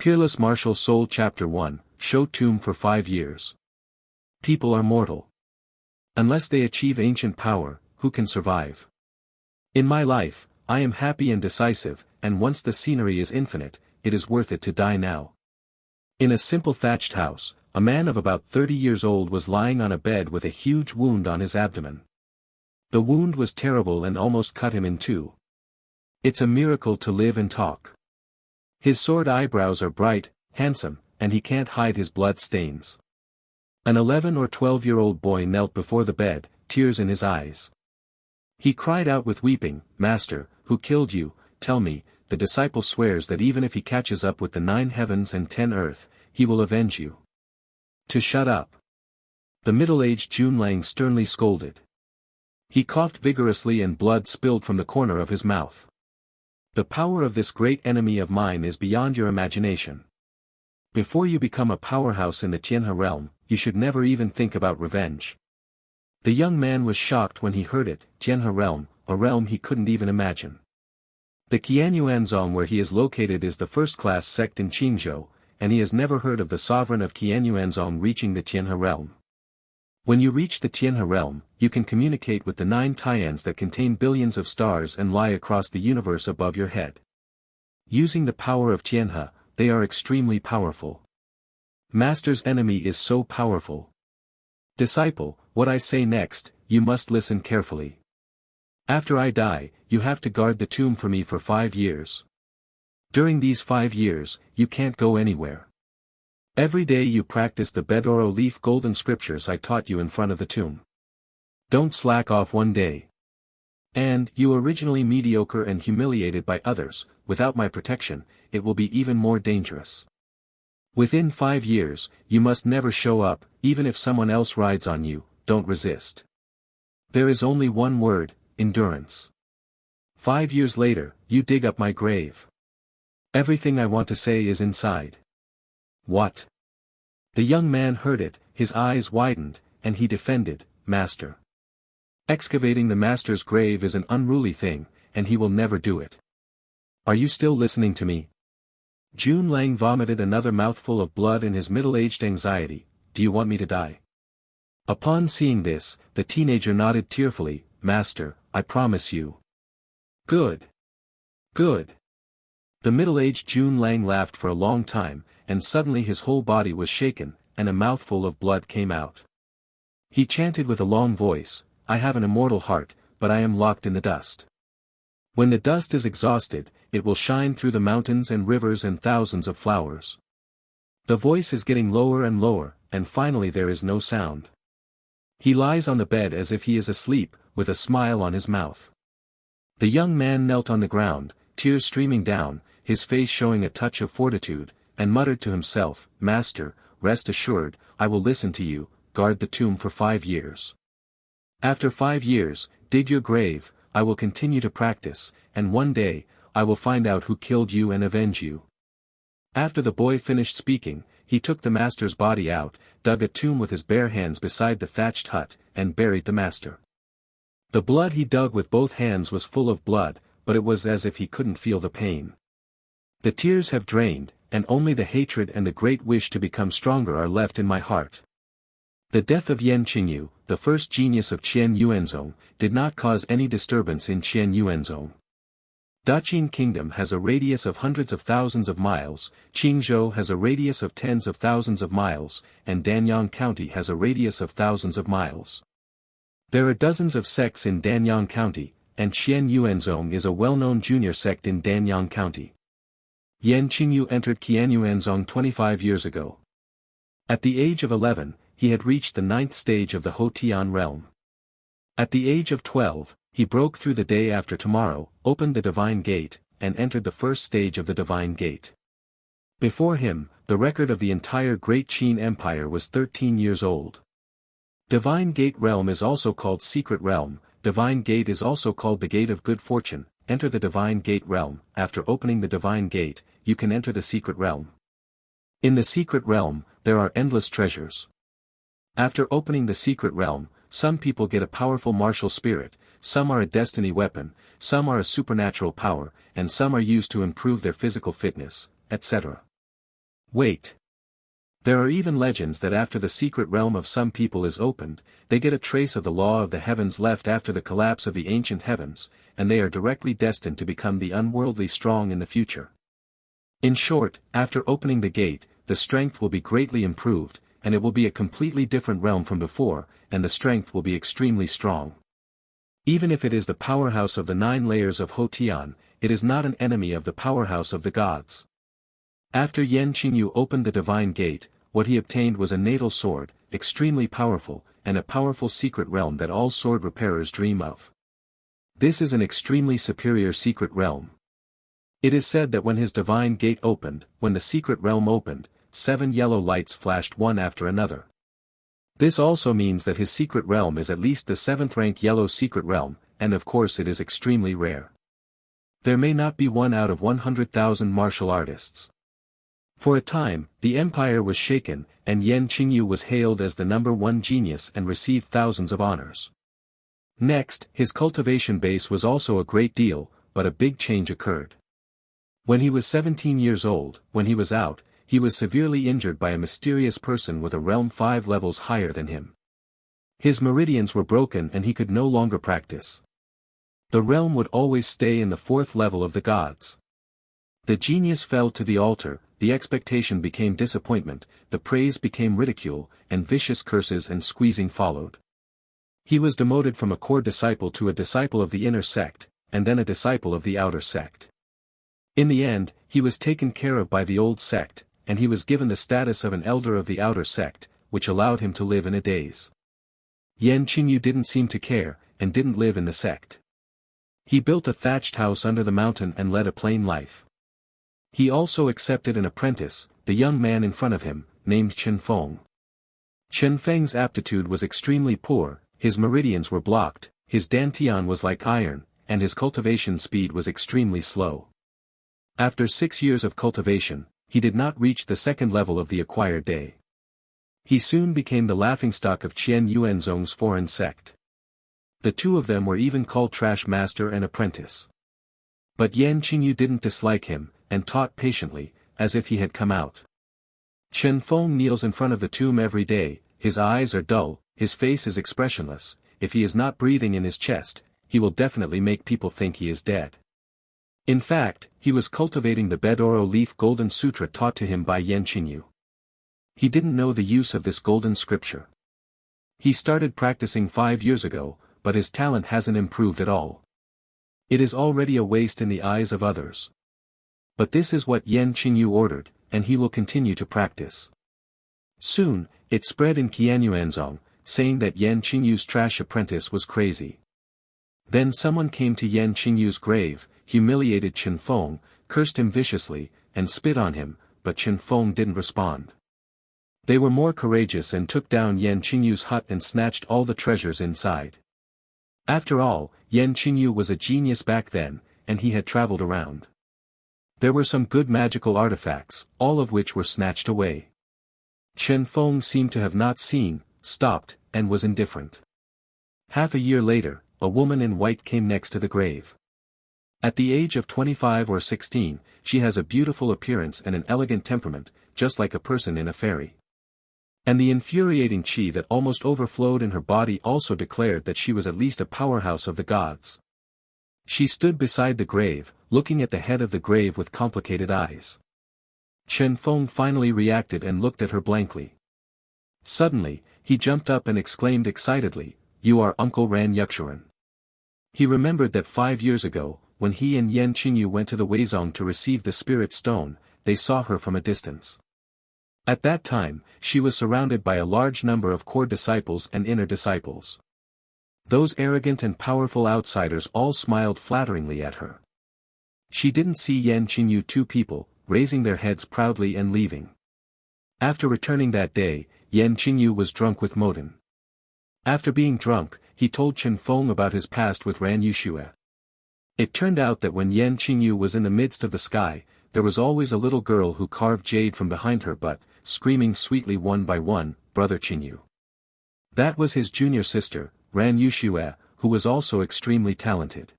Peerless Martial Soul Chapter 1, Show Tomb for 5 years. People are mortal. Unless they achieve ancient power, who can survive? In my life, I am happy and decisive, and once the scenery is infinite, it is worth it to die now. In a simple thatched house, a man of about 30 years old was lying on a bed with a huge wound on his abdomen. The wound was terrible and almost cut him in two. It's a miracle to live and talk. His sword eyebrows are bright, handsome, and he can't hide his blood stains. An 11 or 12-year-old boy knelt before the bed, tears in his eyes. He cried out with weeping, "Master, who killed you? Tell me." The disciple swears that even if he catches up with the 9 heavens and 10 earth, he will avenge you. To shut up. The middle-aged Junlang sternly scolded. He coughed vigorously and blood spilled from the corner of his mouth. The power of this great enemy of mine is beyond your imagination. Before you become a powerhouse in the Tianhe realm, you should never even think about revenge. The young man was shocked when he heard it. Tianhe realm, a realm he couldn't even imagine. The Qianyuanzong where he is located is the first-class sect in Qingzhou, and he has never heard of the sovereign of Qianyuanzong reaching the Tianhe realm. When you reach the Tianhe realm, you can communicate with the 9 Tians that contain billions of stars and lie across the universe above your head. Using the power of Tianhe, they are extremely powerful. Master's enemy is so powerful. Disciple, what I say next, you must listen carefully. After I die, you have to guard the tomb for me for 5 years. During these 5 years, you can't go anywhere. Every day you practice the Bedoro leaf golden scriptures I taught you in front of the tomb. Don't slack off one day. And, you originally mediocre and humiliated by others, without my protection, it will be even more dangerous. Within 5 years, you must never show up, even if someone else rides on you, don't resist. There is only one word, endurance. 5 years later, you dig up my grave. Everything I want to say is inside. What? The young man heard it, his eyes widened, and he defended, "Master. Excavating the master's grave is an unruly thing, and he will never do it. Are you still listening to me?" Junlang vomited another mouthful of blood in his middle-aged anxiety. "Do you want me to die?" Upon seeing this, the teenager nodded tearfully, "Master, I promise you." "Good. Good." The middle-aged Junlang laughed for a long time, and suddenly his whole body was shaken, and a mouthful of blood came out. He chanted with a long voice, "I have an immortal heart, but I am locked in the dust. When the dust is exhausted, it will shine through the mountains and rivers and thousands of flowers." The voice is getting lower and lower, and finally there is no sound. He lies on the bed as if he is asleep, with a smile on his mouth. The young man knelt on the ground, tears streaming down, his face showing a touch of fortitude, and muttered to himself, "Master, rest assured, I will listen to you, guard the tomb for 5 years. After 5 years, dig your grave, I will continue to practice, and one day, I will find out who killed you and avenge you." After the boy finished speaking, he took the master's body out, dug a tomb with his bare hands beside the thatched hut, and buried the master. The blood he dug with both hands was full of blood, but it was as if he couldn't feel the pain. The tears have drained, and only the hatred and the great wish to become stronger are left in my heart. The death of Yan Qingyu, the first genius of Qianyuanzong, did not cause any disturbance in Qianyuanzong. Daqin Kingdom has a radius of hundreds of thousands of miles, Qingzhou has a radius of tens of thousands of miles, and Danyang County has a radius of thousands of miles. There are dozens of sects in Danyang County, and Qianyuanzong is a well-known junior sect in Danyang County. Yan Qingyu entered Qianyuanzong 25 years ago. At the age of 11, he had reached the 9th stage of the Hotian realm. At the age of 12, he broke through the day after tomorrow, opened the Divine Gate, and entered the first stage of the Divine Gate. Before him, the record of the entire Great Qin Empire was 13 years old. Divine Gate realm is also called Secret Realm. Divine Gate is also called the Gate of Good Fortune. Enter the Divine Gate realm. After opening the Divine Gate, you can enter the Secret Realm. In the Secret Realm, there are endless treasures. After opening the Secret Realm, some people get a powerful martial spirit, some are a destiny weapon, some are a supernatural power, and some are used to improve their physical fitness, etc. Wait. There are even legends that after the secret realm of some people is opened, they get a trace of the law of the heavens left after the collapse of the ancient heavens, and they are directly destined to become the unworldly strong in the future. In short, after opening the gate, the strength will be greatly improved, and it will be a completely different realm from before, and the strength will be extremely strong. Even if it is the powerhouse of the 9 layers of Hotian, it is not an enemy of the powerhouse of the gods. After Yan Qingyu opened the divine gate, what he obtained was a natal sword, extremely powerful, and a powerful secret realm that all sword repairers dream of. This is an extremely superior secret realm. It is said that when his divine gate opened, when the secret realm opened, 7 yellow lights flashed one after another. This also means that his secret realm is at least the 7th rank yellow secret realm, and of course it is extremely rare. There may not be one out of 100,000 martial artists. For a time, the empire was shaken, and Yan Qingyu was hailed as the #1 genius and received thousands of honors. Next, his cultivation base was also a great deal, but a big change occurred. When he was 17 years old, when he was out, he was severely injured by a mysterious person with a realm 5 levels higher than him. His meridians were broken and he could no longer practice. The realm would always stay in the 4th level of the gods. The genius fell to the altar, the expectation became disappointment, the praise became ridicule, and vicious curses and squeezing followed. He was demoted from a core disciple to a disciple of the inner sect, and then a disciple of the outer sect. In the end, he was taken care of by the old sect, and he was given the status of an elder of the outer sect, which allowed him to live in a daze. Yan Qingyu didn't seem to care, and didn't live in the sect. He built a thatched house under the mountain and led a plain life. He also accepted an apprentice, the young man in front of him, named Chen Feng. Chen Feng's aptitude was extremely poor, his meridians were blocked, his dantian was like iron, and his cultivation speed was extremely slow. After 6 years of cultivation, he did not reach the 2nd level of the acquired day. He soon became the laughingstock of Qian Yuanzong's foreign sect. The two of them were even called trash master and apprentice. But Yan Qingyu didn't dislike him, and taught patiently, as if he had come out. Chen Feng kneels in front of the tomb every day, his eyes are dull, his face is expressionless, if he is not breathing in his chest, he will definitely make people think he is dead. In fact, he was cultivating the Bedoro leaf golden sutra taught to him by Yan Qingyu. He didn't know the use of this golden scripture. He started practicing 5 years ago, but his talent hasn't improved at all. It is already a waste in the eyes of others. But this is what Yan Qingyu ordered, and he will continue to practice. Soon, it spread in Qianyuanzong, saying that Yan Qingyu's trash apprentice was crazy. Then someone came to Yan Qingyu's grave, humiliated Chen Feng, cursed him viciously, and spit on him, but Chen Feng didn't respond. They were more courageous and took down Yan Qingyu's hut and snatched all the treasures inside. After all, Yan Qingyu was a genius back then, and he had traveled around. There were some good magical artifacts, all of which were snatched away. Chen Feng seemed to have not seen, stopped, and was indifferent. Half a year later, a woman in white came next to the grave. At the age of 25 or 16, she has a beautiful appearance and an elegant temperament, just like a person in a fairy. And the infuriating qi that almost overflowed in her body also declared that she was at least a powerhouse of the gods. She stood beside the grave, looking at the head of the grave with complicated eyes. Chen Feng finally reacted and looked at her blankly. Suddenly, he jumped up and exclaimed excitedly, "You are Uncle Ran Yukshuren." He remembered that 5 years ago, when he and Yan Qingyu went to the Weizong to receive the spirit stone, they saw her from a distance. At that time, she was surrounded by a large number of core disciples and inner disciples. Those arrogant and powerful outsiders all smiled flatteringly at her. She didn't see Yan Qingyu, 2 people, raising their heads proudly and leaving. After returning that day, Yan Qingyu was drunk with Modin. After being drunk, he told Chen Feng about his past with Ran Yushue. It turned out that when Yan Qingyu was in the midst of the sky, there was always a little girl who carved jade from behind her butt, screaming sweetly one by one, "Brother Qingyu." That was his junior sister, Ran Yushue, who was also extremely talented.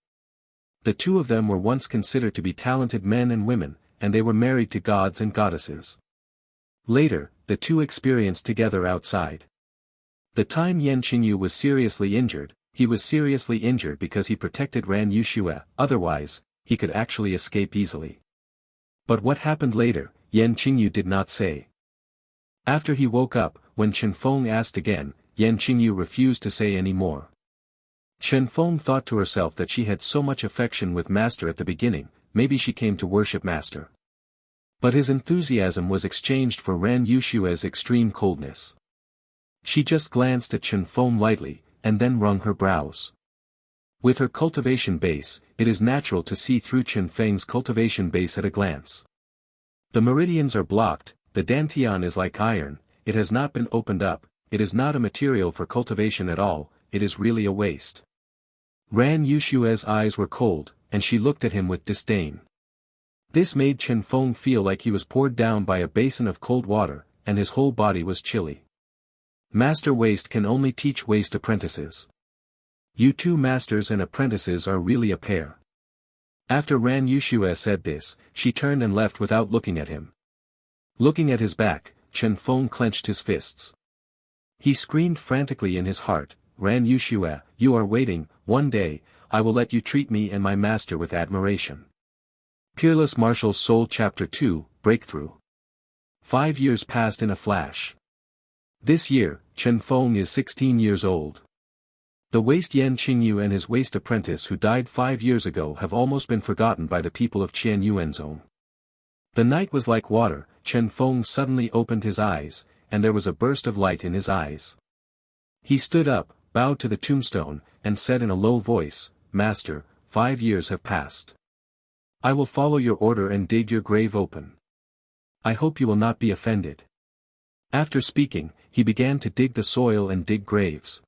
The two of them were once considered to be talented men and women, and they were married to gods and goddesses. Later, the two experienced together outside. The time Yan Qingyu was seriously injured, he was seriously injured because he protected Ran Yuxue, otherwise, he could actually escape easily. But what happened later, Yan Qingyu did not say. After he woke up, when Chen Feng asked again, Yan Qingyu refused to say any more. Chen Feng thought to herself that she had so much affection with Master at the beginning, maybe she came to worship Master. But his enthusiasm was exchanged for Ran Yushue's extreme coldness. She just glanced at Chen Feng lightly, and then wrung her brows. With her cultivation base, it is natural to see through Chen Feng's cultivation base at a glance. The meridians are blocked, the dantian is like iron, it has not been opened up, it is not a material for cultivation at all, it is really a waste. Ran Yushue's eyes were cold, and she looked at him with disdain. This made Chen Feng feel like he was poured down by a basin of cold water, and his whole body was chilly. Master Waste can only teach waste apprentices. You two masters and apprentices are really a pair. After Ran Yuxue said this, she turned and left without looking at him. Looking at his back, Chen Feng clenched his fists. He screamed frantically in his heart, Ran Yuxue, you are waiting, one day, I will let you treat me and my master with admiration. Peerless Martial Soul Chapter 2, Breakthrough. 5 years passed in a flash. This year, Chen Feng is 16 years old. The waste Yan Qingyu and his waste apprentice who died 5 years ago have almost been forgotten by the people of Qianyuanzong. The night was like water, Chen Feng suddenly opened his eyes, and there was a burst of light in his eyes. He stood up, bowed to the tombstone, and said in a low voice, Master, 5 years have passed. I will follow your order and dig your grave open. I hope you will not be offended. After speaking, he began to dig the soil and dig graves.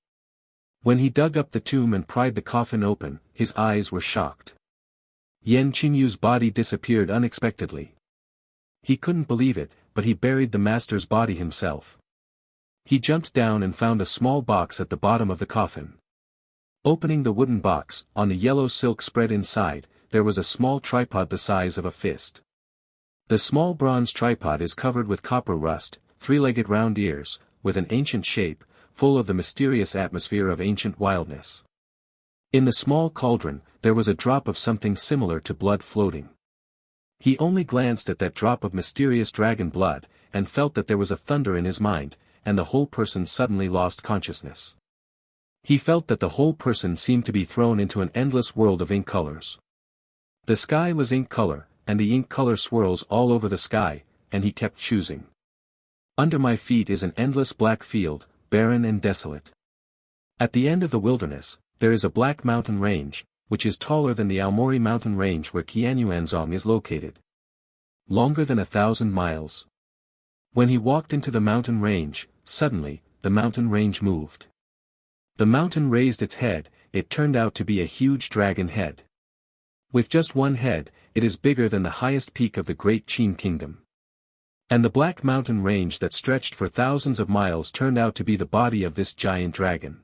When he dug up the tomb and pried the coffin open, his eyes were shocked. Yan Qingyu's body disappeared unexpectedly. He couldn't believe it, but he buried the master's body himself. He jumped down and found a small box at the bottom of the coffin. Opening the wooden box, on the yellow silk spread inside, there was a small tripod the size of a fist. The small bronze tripod is covered with copper rust, 3-legged round ears, with an ancient shape, full of the mysterious atmosphere of ancient wildness. In the small cauldron, there was a drop of something similar to blood floating. He only glanced at that drop of mysterious dragon blood, and felt that there was a thunder in his mind, and the whole person suddenly lost consciousness. He felt that the whole person seemed to be thrown into an endless world of ink colors. The sky was ink color, and the ink color swirls all over the sky, and he kept choosing. Under my feet is an endless black field, barren and desolate. At the end of the wilderness, there is a black mountain range, which is taller than the Aomori mountain range where Qianyuanzong is located. Longer than 1,000 miles. When he walked into the mountain range, suddenly, the mountain range moved. The mountain raised its head, it turned out to be a huge dragon head. With just one head, it is bigger than the highest peak of the great Qin kingdom. And the black mountain range that stretched for thousands of miles turned out to be the body of this giant dragon.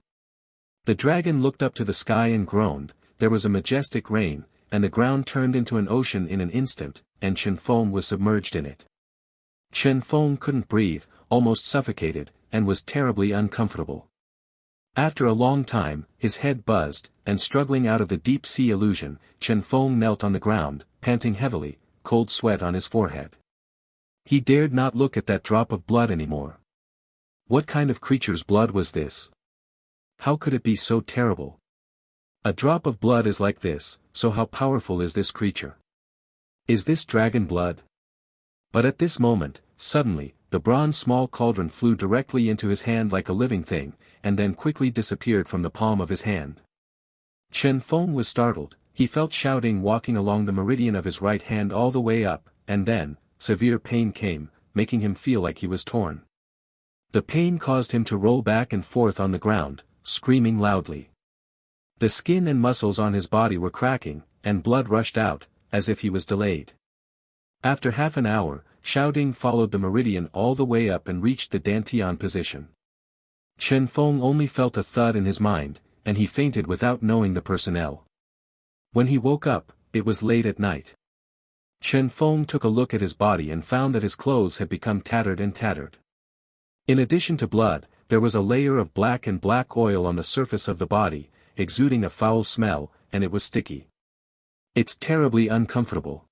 The dragon looked up to the sky and groaned, there was a majestic rain, and the ground turned into an ocean in an instant, and Chen Feng was submerged in it. Chen Feng couldn't breathe, almost suffocated, and was terribly uncomfortable. After a long time, his head buzzed, and struggling out of the deep sea illusion, Chen Feng knelt on the ground, panting heavily, cold sweat on his forehead. He dared not look at that drop of blood anymore. What kind of creature's blood was this? How could it be so terrible? A drop of blood is like this, so how powerful is this creature? Is this dragon blood? But at this moment, suddenly, the bronze small cauldron flew directly into his hand like a living thing, and then quickly disappeared from the palm of his hand. Chen Feng was startled, he felt shouting walking along the meridian of his right hand all the way up, and then, severe pain came, making him feel like he was torn. The pain caused him to roll back and forth on the ground, screaming loudly. The skin and muscles on his body were cracking, and blood rushed out, as if he was delayed. After half an hour, shouting followed the meridian all the way up and reached the Dantian position. Chen Feng only felt a thud in his mind, and he fainted without knowing the personnel. When he woke up, it was late at night. Chen Feng took a look at his body and found that his clothes had become tattered and tattered. In addition to blood, there was a layer of black and black oil on the surface of the body, exuding a foul smell, and it was sticky. It's terribly uncomfortable.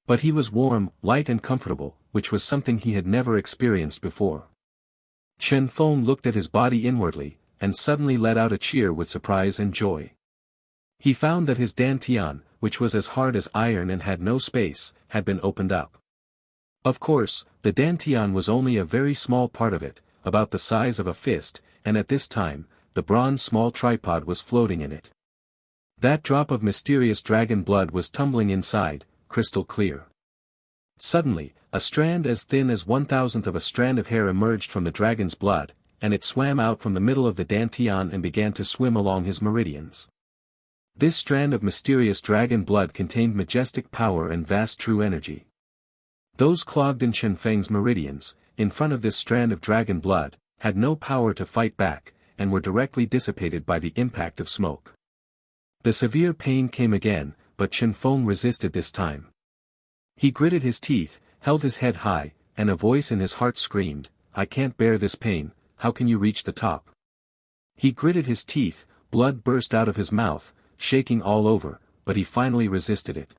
But he was warm, light and comfortable, which was something he had never experienced before. Chen Feng looked at his body inwardly, and suddenly let out a cheer with surprise and joy. He found that his dantian, which was as hard as iron and had no space, had been opened up. Of course, the dantian was only a very small part of it, about the size of a fist, and at this time, the bronze small tripod was floating in it. That drop of mysterious dragon blood was tumbling inside, crystal clear. Suddenly, a strand as thin as 1/1000th of a strand of hair emerged from the dragon's blood, and it swam out from the middle of the dantian and began to swim along his meridians. This strand of mysterious dragon blood contained majestic power and vast true energy. Those clogged in Chen Feng's meridians, in front of this strand of dragon blood, had no power to fight back, and were directly dissipated by the impact of smoke. The severe pain came again, but Chen Feng resisted this time. He gritted his teeth, held his head high, and a voice in his heart screamed, "I can't bear this pain, how can you reach the top?" He gritted his teeth, blood burst out of his mouth, shaking all over, but he finally resisted it.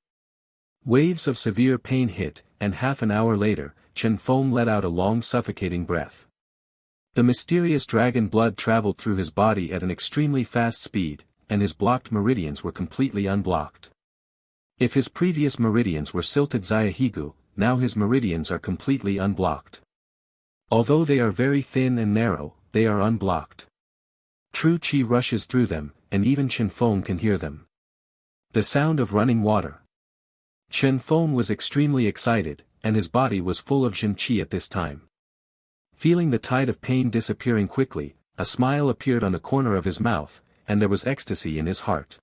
Waves of severe pain hit, and half an hour later, Chen Feng let out a long suffocating breath. The mysterious dragon blood traveled through his body at an extremely fast speed, and his blocked meridians were completely unblocked. If his previous meridians were silted Xiahigu, now his meridians are completely unblocked. Although they are very thin and narrow, they are unblocked. True qi rushes through them, and even Chen Feng can hear them. The sound of running water. Chen Feng was extremely excited, and his body was full of Jin qi at this time. Feeling the tide of pain disappearing quickly, a smile appeared on the corner of his mouth, and there was ecstasy in his heart.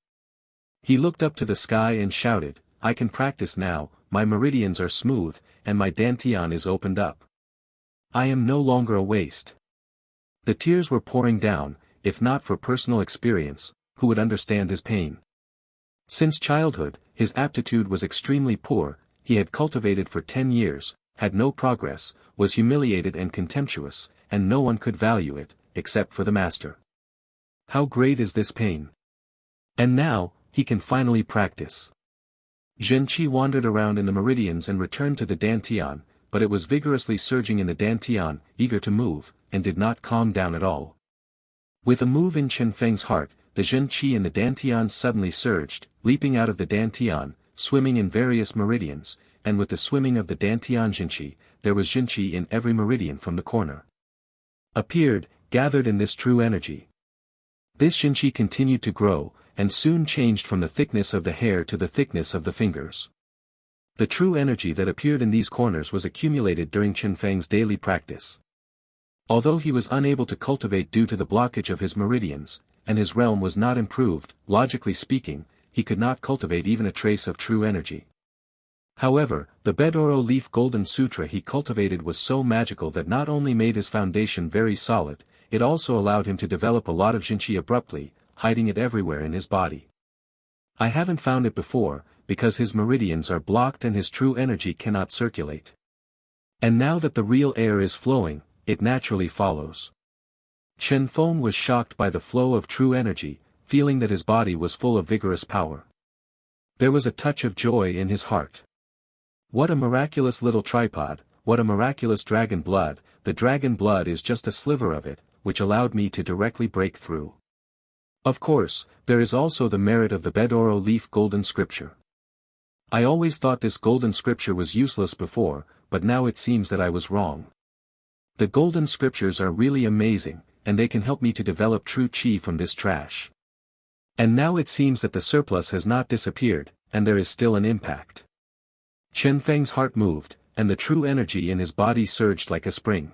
He looked up to the sky and shouted, "I can practice now, my meridians are smooth, and my dantian is opened up. I am no longer a waste." The tears were pouring down, if not for personal experience, who would understand his pain? Since childhood, his aptitude was extremely poor, he had cultivated for 10 years, had no progress, was humiliated and contemptuous, and no one could value it, except for the master. How great is this pain? And now, he can finally practice. Jin qi wandered around in the meridians and returned to the dantian, but it was vigorously surging in the dantian, eager to move, and did not calm down at all. With a move in Chen Feng's heart, the Jin qi in the dantian suddenly surged, leaping out of the dantian, swimming in various meridians, and with the swimming of the dantian Jin qi, there was Jin qi in every meridian from the corner. Appeared, gathered in this true energy. This Jin qi continued to grow, and soon changed from the thickness of the hair to the thickness of the fingers. The true energy that appeared in these corners was accumulated during Chen Feng's daily practice. Although he was unable to cultivate due to the blockage of his meridians, and his realm was not improved, logically speaking, he could not cultivate even a trace of true energy. However, the Bedoro Leaf Golden Sutra he cultivated was so magical that not only made his foundation very solid, it also allowed him to develop a lot of Jinqi abruptly, hiding it everywhere in his body. I haven't found it before, because his meridians are blocked and his true energy cannot circulate. And now that the real air is flowing, it naturally follows. Chen Feng was shocked by the flow of true energy, feeling that his body was full of vigorous power. There was a touch of joy in his heart. What a miraculous little tripod, what a miraculous dragon blood, the dragon blood is just a sliver of it, which allowed me to directly break through. Of course, there is also the merit of the Bedoro Leaf Golden Scripture. I always thought this golden scripture was useless before, but now it seems that I was wrong. The golden scriptures are really amazing, and they can help me to develop true qi from this trash. And now it seems that the surplus has not disappeared, and there is still an impact. Chen Feng's heart moved, and the true energy in his body surged like a spring.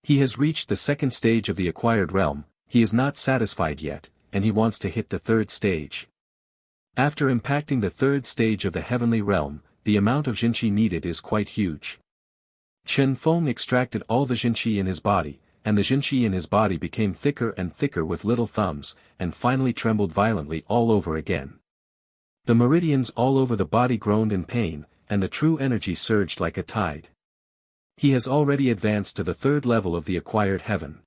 He has reached the second stage of the acquired realm, he is not satisfied yet, and he wants to hit the third stage. After impacting the third stage of the heavenly realm, the amount of Jinqi needed is quite huge. Chen Feng extracted all the Jinqi in his body, and the Jinqi in his body became thicker and thicker with little thumbs, and finally trembled violently all over again. The meridians all over the body groaned in pain, and the true energy surged like a tide. He has already advanced to the third level of the acquired heaven.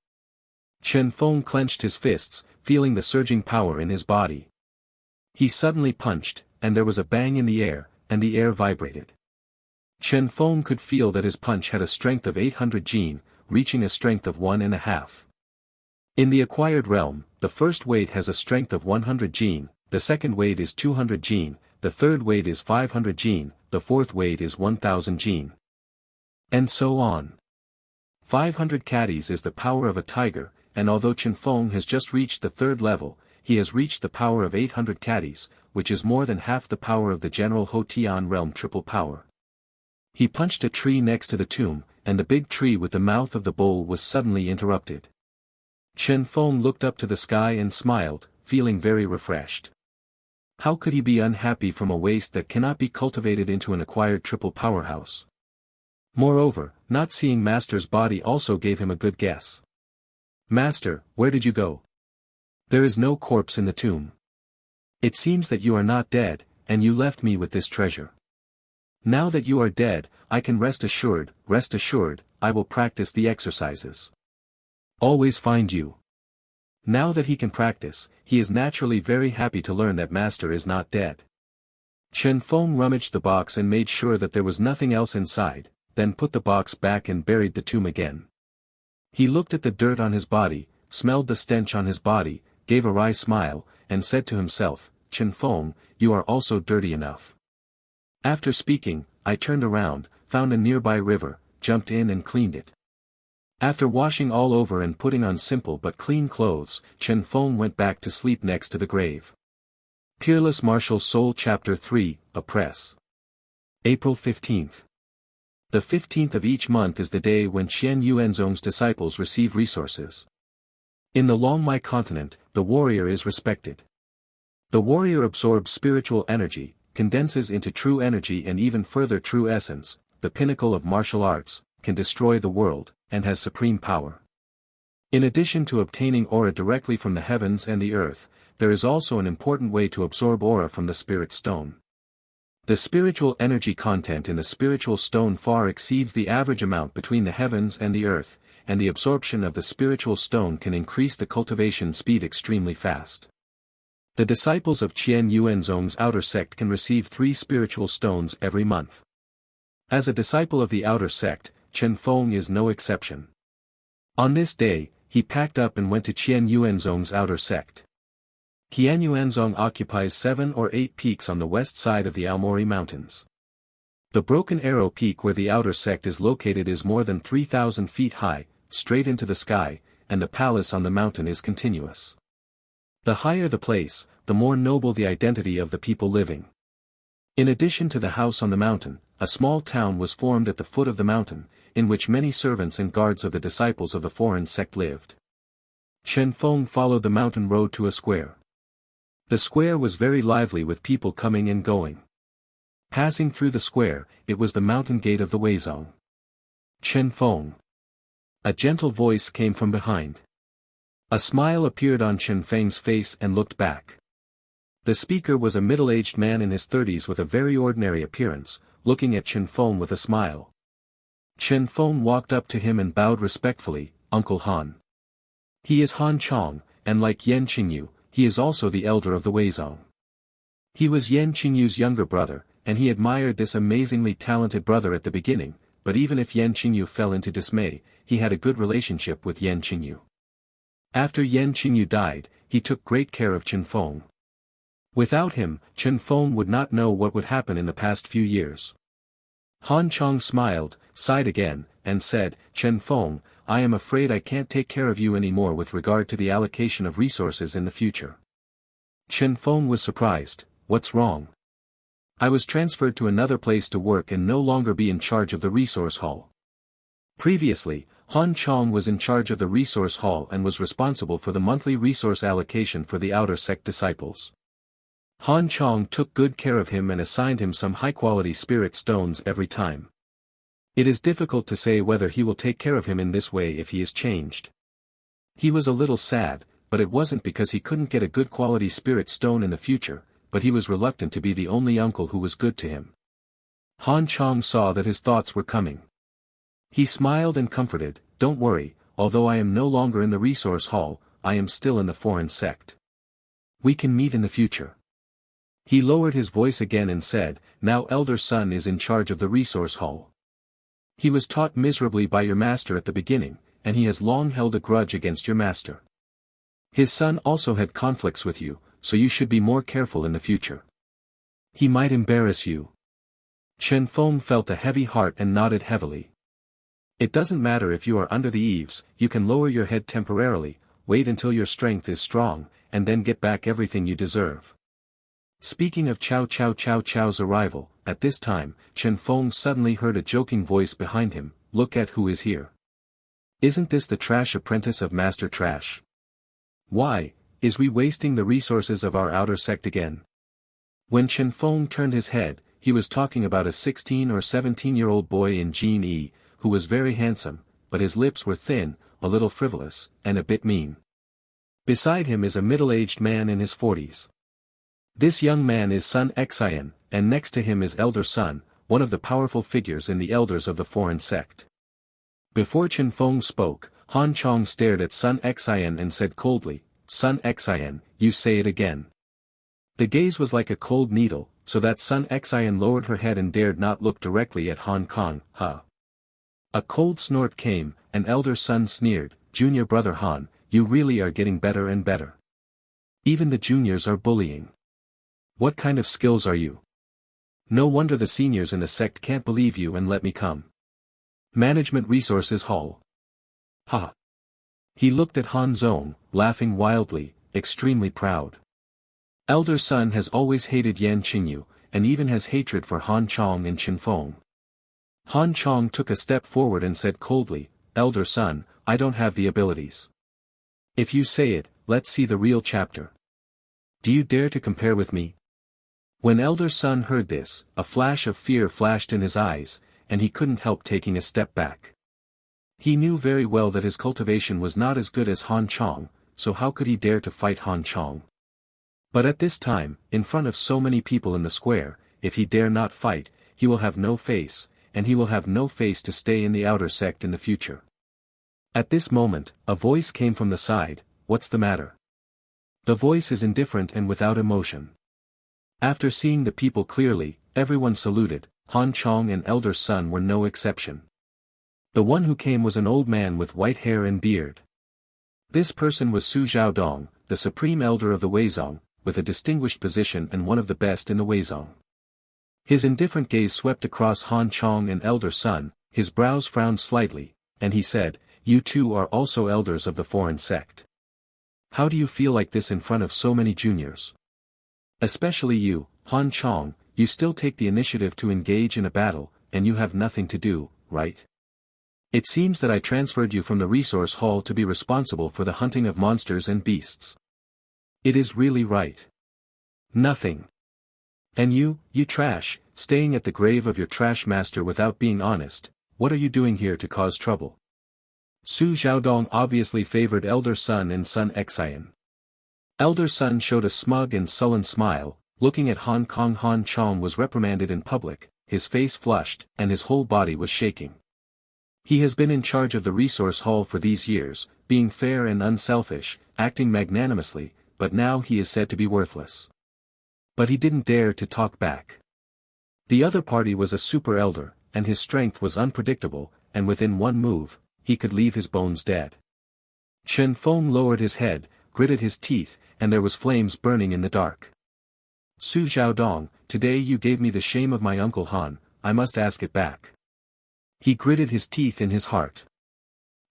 Chen Feng clenched his fists, feeling the surging power in his body. He suddenly punched, and there was a bang in the air, and the air vibrated. Chen Feng could feel that his punch had a strength of 800 jin, reaching a strength of 1.5. In the acquired realm, the first weight has a strength of 100 jin, the second weight is 200 jin, the third weight is 500 jin, the fourth weight is 1000 jin. And so on. 500 caddies is the power of a tiger, and although Chen Feng has just reached the third level, he has reached the power of 800 caddies, which is more than half the power of the general Hotian realm triple power. He punched a tree next to the tomb, and the big tree with the mouth of the bowl was suddenly interrupted. Chen Feng looked up to the sky and smiled, feeling very refreshed. How could he be unhappy from a waste that cannot be cultivated into an acquired triple powerhouse? Moreover, not seeing Master's body also gave him a good guess. Master, where did you go? There is no corpse in the tomb. It seems that you are not dead, and you left me with this treasure. Now that you are dead, I can rest assured, I will practice the exercises. Always find you. Now that he can practice, he is naturally very happy to learn that Master is not dead. Chen Feng rummaged the box and made sure that there was nothing else inside, then put the box back and buried the tomb again. He looked at the dirt on his body, smelled the stench on his body, gave a wry smile, and said to himself, Chen Feng, you are also dirty enough. After speaking, I turned around, found a nearby river, jumped in and cleaned it. After washing all over and putting on simple but clean clothes, Chen Feng went back to sleep next to the grave. Peerless Martial Soul Chapter 3, Oppress. April 15th. The 15th of each month is the day when Qian Yuanzong's disciples receive resources. In the Longmai continent, the warrior is respected. The warrior absorbs spiritual energy, condenses into true energy and even further true essence, the pinnacle of martial arts, can destroy the world, and has supreme power. In addition to obtaining aura directly from the heavens and the earth, there is also an important way to absorb aura from the spirit stone. The spiritual energy content in the spiritual stone far exceeds the average amount between the heavens and the earth, and the absorption of the spiritual stone can increase the cultivation speed extremely fast. The disciples of Qian Yuanzong's outer sect can receive 3 spiritual stones every month. As a disciple of the outer sect, Chen Feng is no exception. On this day, he packed up and went to Qian Yuanzong's outer sect. Qian Yuanzong occupies 7 or 8 peaks on the west side of the Aomori Mountains. The Broken Arrow Peak where the outer sect is located is more than 3,000 feet high, straight into the sky, and the palace on the mountain is continuous. The higher the place, the more noble the identity of the people living. In addition to the house on the mountain, a small town was formed at the foot of the mountain, in which many servants and guards of the disciples of the foreign sect lived. Chen Feng followed the mountain road to a square. The square was very lively with people coming and going. Passing through the square, it was the mountain gate of the Weizong. Chen Feng. A gentle voice came from behind. A smile appeared on Chen Feng's face and looked back. The speaker was a middle-aged man in his 30s with a very ordinary appearance, looking at Chen Feng with a smile. Chen Feng walked up to him and bowed respectfully, Uncle Han. He is Han Chong, and like Yan Qingyu, he is also the elder of the Weizong. He was Yan Qingyu's younger brother, and he admired this amazingly talented brother at the beginning, but even if Yan Qingyu fell into dismay, he had a good relationship with Yan Qingyu. After Yan Qingyu died, he took great care of Chen Feng. Without him, Chen Feng would not know what would happen in the past few years. Han Chong smiled, sighed again, and said, Chen Feng, I am afraid I can't take care of you anymore with regard to the allocation of resources in the future. Chen Feng was surprised, what's wrong? I was transferred to another place to work and no longer be in charge of the resource hall. Previously, Han Chong was in charge of the resource hall and was responsible for the monthly resource allocation for the outer sect disciples. Han Chong took good care of him and assigned him some high-quality spirit stones every time. It is difficult to say whether he will take care of him in this way if he is changed. He was a little sad, but it wasn't because he couldn't get a good quality spirit stone in the future, but he was reluctant to be the only uncle who was good to him. Han Chong saw that his thoughts were coming. He smiled and comforted, "Don't worry, although I am no longer in the resource hall, I am still in the foreign sect. We can meet in the future." He lowered his voice again and said, "Now elder son is in charge of the resource hall. He was taught miserably by your master at the beginning, and he has long held a grudge against your master. His son also had conflicts with you, so you should be more careful in the future. He might embarrass you." Chen Feng felt a heavy heart and nodded heavily. "It doesn't matter if you are under the eaves, you can lower your head temporarily, wait until your strength is strong, and then get back everything you deserve." Speaking of Cao Cao's arrival, at this time, Chen Feng suddenly heard a joking voice behind him, "Look at who is here. Isn't this the trash apprentice of Master Trash? Why, is we wasting the resources of our outer sect again?" When Chen Feng turned his head, he was talking about a 16 or 17-year-old boy in Jin Yi, who was very handsome, but his lips were thin, a little frivolous, and a bit mean. Beside him is a middle-aged man in his 40s. This young man is Sun Xian, and next to him is Elder Sun, one of the powerful figures in the elders of the foreign sect. Before Chen Feng spoke, Han Chong stared at Sun Xian and said coldly, "Sun Xian, you say it again." The gaze was like a cold needle, so that Sun Xian lowered her head and dared not look directly at Han Kong. "Huh." A cold snort came, and Elder Sun sneered, "Junior brother Han, you really are getting better and better. Even the juniors are bullying. What kind of skills are you? No wonder the seniors in the sect can't believe you and let me come. Management Resources Hall. Ha." He looked at Han Zong, laughing wildly, extremely proud. Elder Sun has always hated Yan Qingyu, and even has hatred for Han Chong and Chen Feng. Han Chong took a step forward and said coldly, "Elder Sun, I don't have the abilities. If you say it, let's see the real chapter. Do you dare to compare with me?" When Elder Sun heard this, a flash of fear flashed in his eyes, and he couldn't help taking a step back. He knew very well that his cultivation was not as good as Han Chong, so how could he dare to fight Han Chong? But at this time, in front of so many people in the square, if he dare not fight, he will have no face, and he will have no face to stay in the outer sect in the future. At this moment, a voice came from the side, "What's the matter?" The voice is indifferent and without emotion. After seeing the people clearly, everyone saluted. Han Chong and Elder Sun were no exception. The one who came was an old man with white hair and beard. This person was Su Zhaodong, the supreme elder of the Weizong, with a distinguished position and one of the best in the Weizong. His indifferent gaze swept across Han Chong and Elder Sun, his brows frowned slightly, and he said, "You two are also elders of the foreign sect. How do you feel like this in front of so many juniors? Especially you, Han Chong, you still take the initiative to engage in a battle, and you have nothing to do, right? It seems that I transferred you from the resource hall to be responsible for the hunting of monsters and beasts. It is really right. Nothing. And you trash, staying at the grave of your trash master without being honest, what are you doing here to cause trouble?" Su Zhaodong obviously favored Elder Sun and Sun Xian. Elder Sun showed a smug and sullen smile, looking at Han Kong. Han Chong was reprimanded in public, his face flushed, and his whole body was shaking. He has been in charge of the resource hall for these years, being fair and unselfish, acting magnanimously, but now he is said to be worthless. But he didn't dare to talk back. The other party was a super elder, and his strength was unpredictable, and within one move, he could leave his bones dead. Chen Feng lowered his head, gritted his teeth, and there was flames burning in the dark. "Su Zhaodong, today you gave me the shame of my uncle Han, I must ask it back." He gritted his teeth in his heart.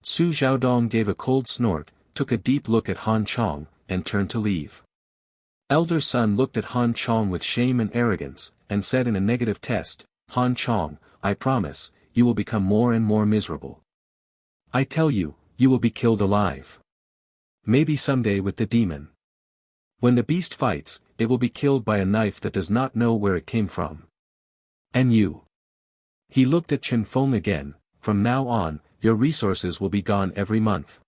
Su Zhaodong gave a cold snort, took a deep look at Han Chong, and turned to leave. Elder Sun looked at Han Chong with shame and arrogance, and said in a negative test, "Han Chong, I promise, you will become more and more miserable. I tell you, you will be killed alive. Maybe someday with the demon. When the beast fights, it will be killed by a knife that does not know where it came from. And you." He looked at Chen Feng again, "From now on, your resources will be gone every month.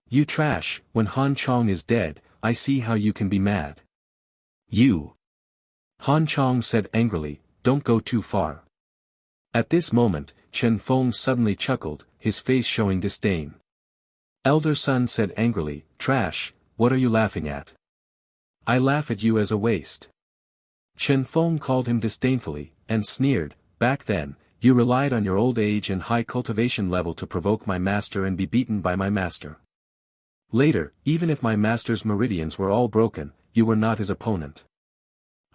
You trash, when Han Chong is dead, I see how you can be mad." "You." Han Chong said angrily, "Don't go too far. At this moment, Chen Feng suddenly chuckled, his face showing disdain. Elder Sun said angrily, "Trash, what are you laughing at? I laugh at you as a waste." Chen Feng called him disdainfully, and sneered, "Back then, you relied on your old age and high cultivation level to provoke my master and be beaten by my master. Later, even if my master's meridians were all broken, you were not his opponent.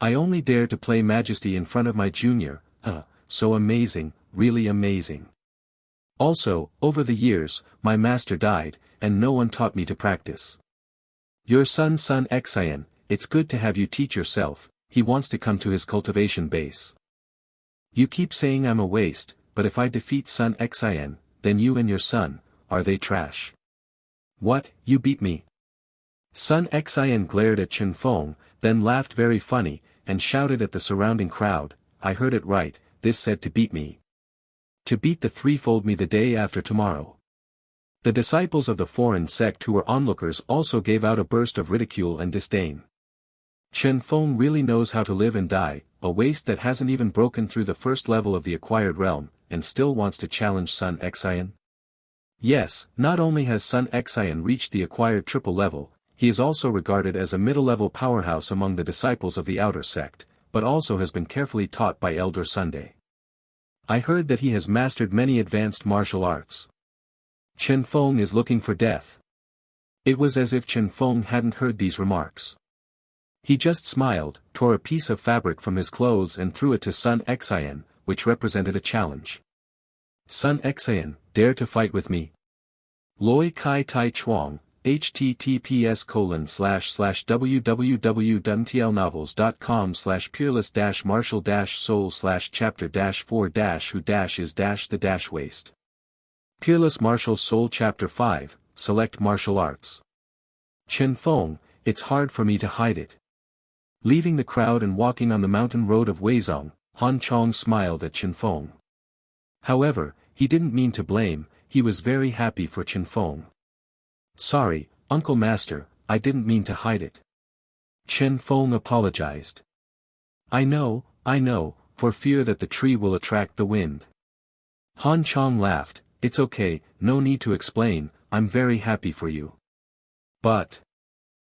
I only dared to play majesty in front of my junior, so amazing, really amazing. Also, over the years, my master died, and no one taught me to practice. Your son Sun Xian, it's good to have you teach yourself, he wants to come to his cultivation base. You keep saying I'm a waste, but if I defeat Sun Xian, then you and your son, are they trash? What, you beat me?" Sun Xian glared at Chen Feng, then laughed very funny, and shouted at the surrounding crowd, "I heard it right, this said to beat me. To beat the threefold me the day after tomorrow." The disciples of the foreign sect who were onlookers also gave out a burst of ridicule and disdain. Chen Feng really knows how to live and die, a waste that hasn't even broken through the first level of the acquired realm, and still wants to challenge Sun Xian. Yes, not only has Sun Xian reached the acquired triple level, he is also regarded as a middle-level powerhouse among the disciples of the outer sect, but also has been carefully taught by Elder Sunday. I heard that he has mastered many advanced martial arts. Chen Feng is looking for death. It was as if Chen Feng hadn't heard these remarks. He just smiled, tore a piece of fabric from his clothes and threw it to Sun Xian, which represented a challenge. "Sun Xian, dare to fight with me? Loi Kai Tai Chuang, https://www.mtlnovels.com/peerless-martial-soul/chapter-4-who-is-the-waste. Peerless Martial Soul Chapter 5, Select Martial Arts. Chen Feng, it's hard for me to hide it. Leaving the crowd and walking on the mountain road of Weizong, Han Chong smiled at Chen Feng. However, he didn't mean to blame, he was very happy for Chen Feng. "Sorry, Uncle Master, I didn't mean to hide it." Chen Feng apologized. I know, for fear that the tree will attract the wind." Han Chong laughed, "It's okay, no need to explain, I'm very happy for you. But,"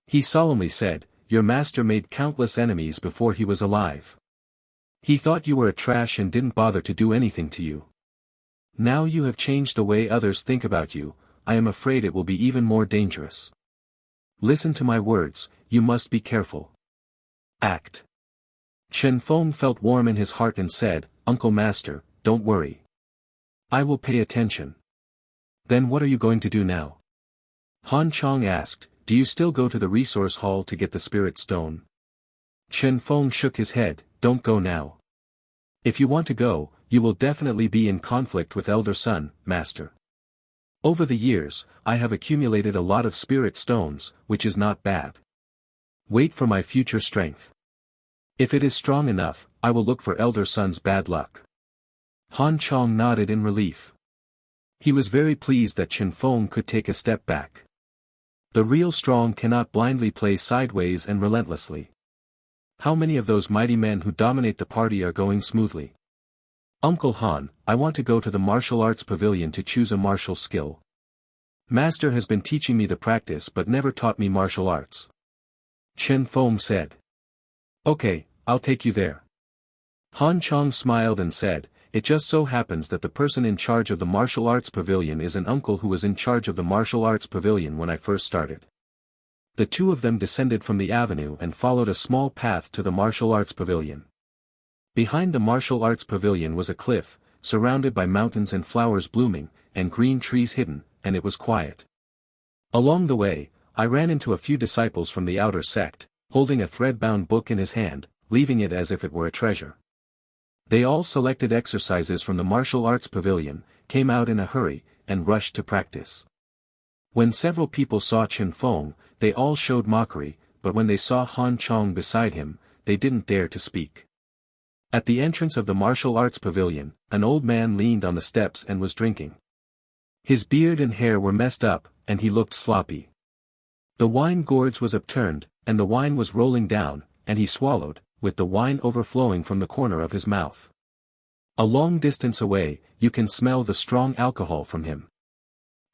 he solemnly said, "your master made countless enemies before he was alive. He thought you were a trash and didn't bother to do anything to you. Now you have changed the way others think about you, I am afraid it will be even more dangerous. Listen to my words, you must be careful. Act." Chen Feng felt warm in his heart and said, "Uncle Master, don't worry. I will pay attention." "Then what are you going to do now?" Han Chong asked, "Do you still go to the resource hall to get the spirit stone?" Chen Feng shook his head, "Don't go now. If you want to go, you will definitely be in conflict with Elder Sun, Master. Over the years, I have accumulated a lot of spirit stones, which is not bad. Wait for my future strength. If it is strong enough, I will look for Elder Sun's bad luck." Han Chong nodded in relief. He was very pleased that Chen Feng could take a step back. The real strong cannot blindly play sideways and relentlessly. How many of those mighty men who dominate the party are going smoothly? "Uncle Han, I want to go to the martial arts pavilion to choose a martial skill. Master has been teaching me the practice but never taught me martial arts." Chen Feng said. "Okay, I'll take you there." Han Chong smiled and said, "It just so happens that the person in charge of the martial arts pavilion is an uncle who was in charge of the martial arts pavilion when I first started." The two of them descended from the avenue and followed a small path to the martial arts pavilion. Behind the martial arts pavilion was a cliff, surrounded by mountains and flowers blooming, and green trees hidden, and it was quiet. Along the way, I ran into a few disciples from the outer sect, holding a thread-bound book in his hand, leaving it as if it were a treasure. They all selected exercises from the martial arts pavilion, came out in a hurry, and rushed to practice. When several people saw Chen Feng, they all showed mockery, but when they saw Han Chong beside him, they didn't dare to speak. At the entrance of the martial arts pavilion, an old man leaned on the steps and was drinking. His beard and hair were messed up, and he looked sloppy. The wine gourds was upturned, and the wine was rolling down, and he swallowed, with the wine overflowing from the corner of his mouth. A long distance away, you can smell the strong alcohol from him.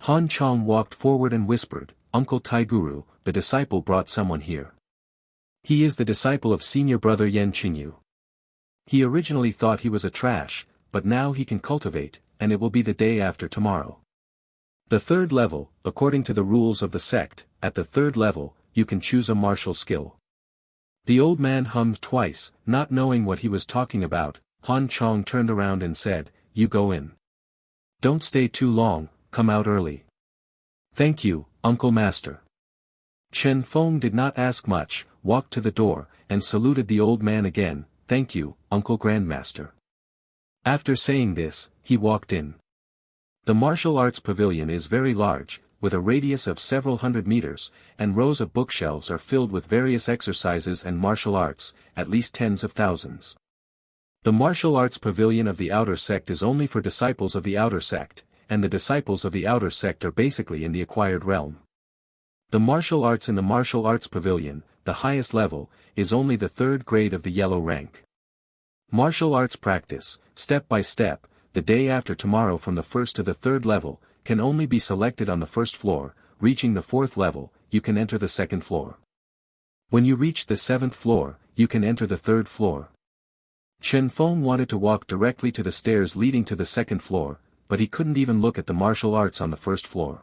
Han Chong walked forward and whispered, Uncle Taiguru, the disciple brought someone here. He is the disciple of senior brother Yen Qingyu. He originally thought he was a trash, but now he can cultivate, and it will be the day after tomorrow. The third level, according to the rules of the sect, at the third level, you can choose a martial skill. The old man hummed twice, not knowing what he was talking about. Han Chong turned around and said, You go in. Don't stay too long, come out early. Thank you, Uncle Master. Chen Feng did not ask much, walked to the door, and saluted the old man again, Thank you, Uncle Grandmaster. After saying this, he walked in. The martial arts pavilion is very large, with a radius of several hundred meters, and rows of bookshelves are filled with various exercises and martial arts, at least tens of thousands. The martial arts pavilion of the outer sect is only for disciples of the outer sect, and the disciples of the outer sect are basically in the acquired realm. The martial arts in the martial arts pavilion, the highest level, is only the third grade of the yellow rank. Martial arts practice, step by step, the day after tomorrow from the first to the third level, can only be selected on the first floor. Reaching the fourth level, you can enter the second floor. When you reach the seventh floor, you can enter the third floor. Chen Feng wanted to walk directly to the stairs leading to the second floor, but he couldn't even look at the martial arts on the first floor.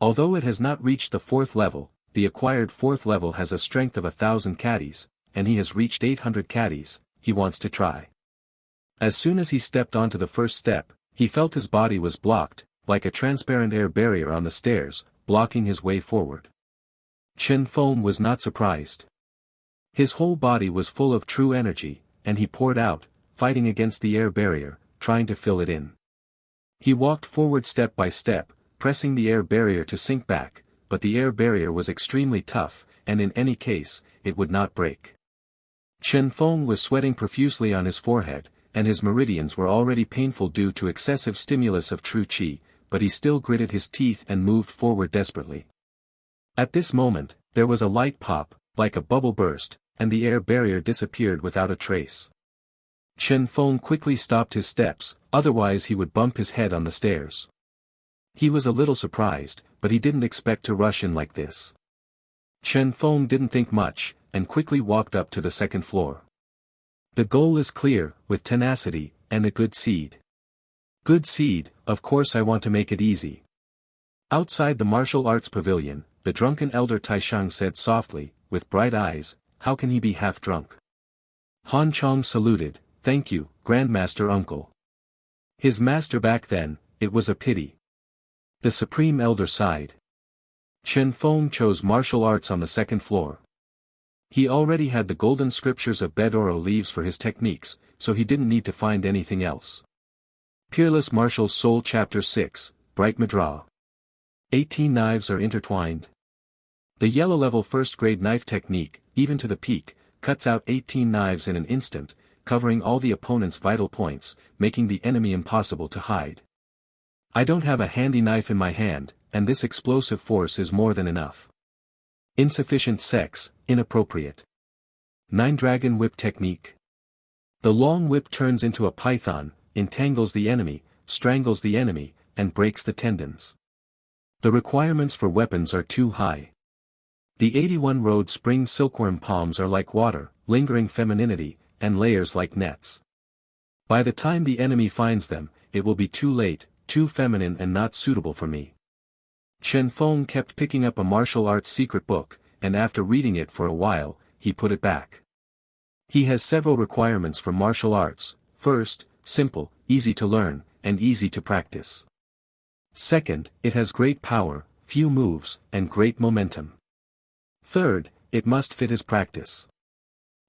Although it has not reached the fourth level, the acquired fourth level has a strength of 1,000 caddies, and he has reached 800 caddies. He wants to try. As soon as he stepped onto the first step, he felt his body was blocked, like a transparent air barrier on the stairs, blocking his way forward. Chen Feng was not surprised. His whole body was full of true energy, and he poured out, fighting against the air barrier, trying to fill it in. He walked forward step by step, pressing the air barrier to sink back, but the air barrier was extremely tough, and in any case, it would not break. Chen Feng was sweating profusely on his forehead, and his meridians were already painful due to excessive stimulus of true qi, but he still gritted his teeth and moved forward desperately. At this moment, there was a light pop, like a bubble burst, and the air barrier disappeared without a trace. Chen Feng quickly stopped his steps, otherwise he would bump his head on the stairs. He was a little surprised, but he didn't expect to rush in like this. Chen Feng didn't think much, and quickly walked up to the second floor. The goal is clear, with tenacity, and a good seed. Good seed, of course I want to make it easy. Outside the martial arts pavilion, the drunken elder Taishang said softly, with bright eyes, How can he be half drunk? Han Chong saluted, Thank you, Grandmaster Uncle. His master back then, it was a pity. The supreme elder sighed. Chen Feng chose martial arts on the second floor. He already had the golden scriptures of Bedoro leaves for his techniques, so he didn't need to find anything else. Peerless Martial Soul Chapter 6, Bright Madraw. 18 knives are intertwined. The yellow level first grade knife technique, even to the peak, cuts out 18 knives in an instant, covering all the opponent's vital points, making the enemy impossible to hide. I don't have a handy knife in my hand, and this explosive force is more than enough. Insufficient sex, inappropriate. 9 Dragon Whip Technique. The long whip turns into a python, entangles the enemy, strangles the enemy, and breaks the tendons. The requirements for weapons are too high. The 81 Road Spring Silkworm Palms are like water, lingering femininity, and layers like nets. By the time the enemy finds them, it will be too late, too feminine and not suitable for me. Chen Feng kept picking up a martial arts secret book, and after reading it for a while, he put it back. He has several requirements for martial arts. First, simple, easy to learn, and easy to practice. Second, it has great power, few moves, and great momentum. Third, it must fit his practice.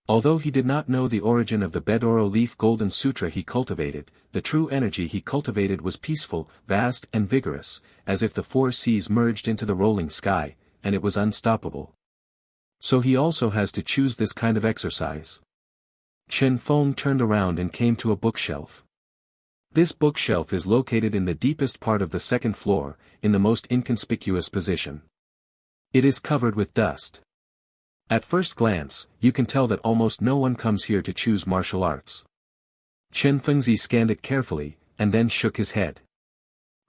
Although he did not know the origin of the Bedoro leaf golden sutra he cultivated, the true energy he cultivated was peaceful, vast and vigorous, as if the 4 seas merged into the rolling sky, and it was unstoppable. So he also has to choose this kind of exercise. Chen Feng turned around and came to a bookshelf. This bookshelf is located in the deepest part of the second floor, in the most inconspicuous position. It is covered with dust. At first glance, you can tell that almost no one comes here to choose martial arts. Chen Fengzi scanned it carefully, and then shook his head.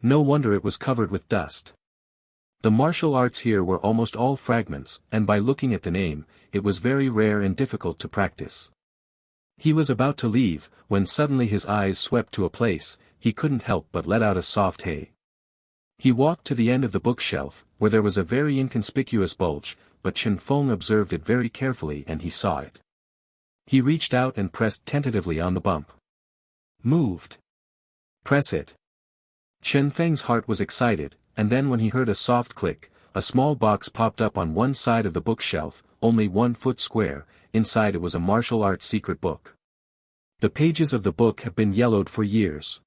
No wonder it was covered with dust. The martial arts here were almost all fragments, and by looking at the name, it was very rare and difficult to practice. He was about to leave, when suddenly his eyes swept to a place, he couldn't help but let out a soft hey. He walked to the end of the bookshelf, where there was a very inconspicuous bulge, but Chen Feng observed it very carefully and he saw it. He reached out and pressed tentatively on the bump. Moved. Press it. Chen Feng's heart was excited, and then when he heard a soft click, a small box popped up on one side of the bookshelf, only 1 foot square. Inside it was a martial arts secret book. The pages of the book have been yellowed for years.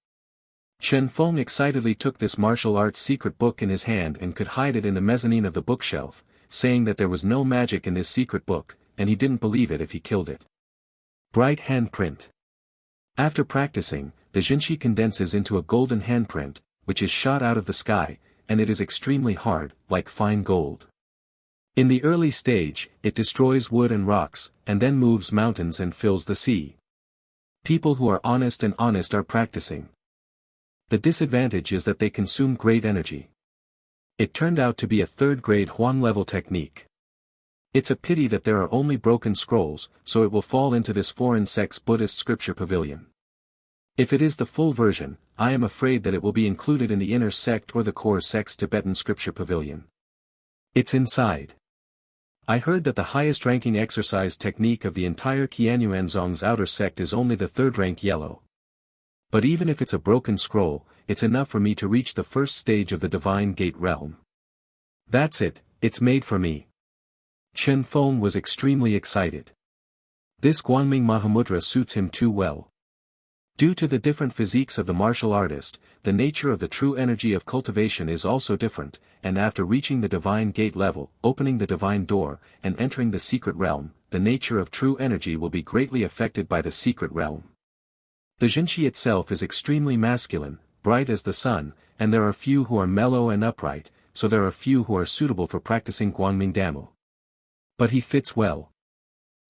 Chen Feng excitedly took this martial arts secret book in his hand and could hide it in the mezzanine of the bookshelf, saying that there was no magic in this secret book, and he didn't believe it if he killed it. Bright handprint. After practicing, the Jinshi condenses into a golden handprint, which is shot out of the sky, and it is extremely hard, like fine gold. In the early stage, it destroys wood and rocks, and then moves mountains and fills the sea. People who are honest are practicing. The disadvantage is that they consume great energy. It turned out to be a third-grade Huan-level technique. It's a pity that there are only broken scrolls, so it will fall into this foreign sect's Buddhist scripture pavilion. If it is the full version, I am afraid that it will be included in the inner sect or the core sect's Tibetan scripture pavilion. It's inside. I heard that the highest-ranking exercise technique of the entire Qianyuanzong's outer sect is only the third-rank yellow. But even if it's a broken scroll, it's enough for me to reach the first stage of the Divine Gate realm. That's it, it's made for me. Chen Feng was extremely excited. This Guangming Mahamudra suits him too well. Due to the different physiques of the martial artist, the nature of the true energy of cultivation is also different, and after reaching the Divine Gate level, opening the Divine Door, and entering the Secret Realm, the nature of true energy will be greatly affected by the Secret Realm. The Jinshi itself is extremely masculine, bright as the sun, and there are few who are mellow and upright, so there are few who are suitable for practicing Guangming Damu. But he fits well.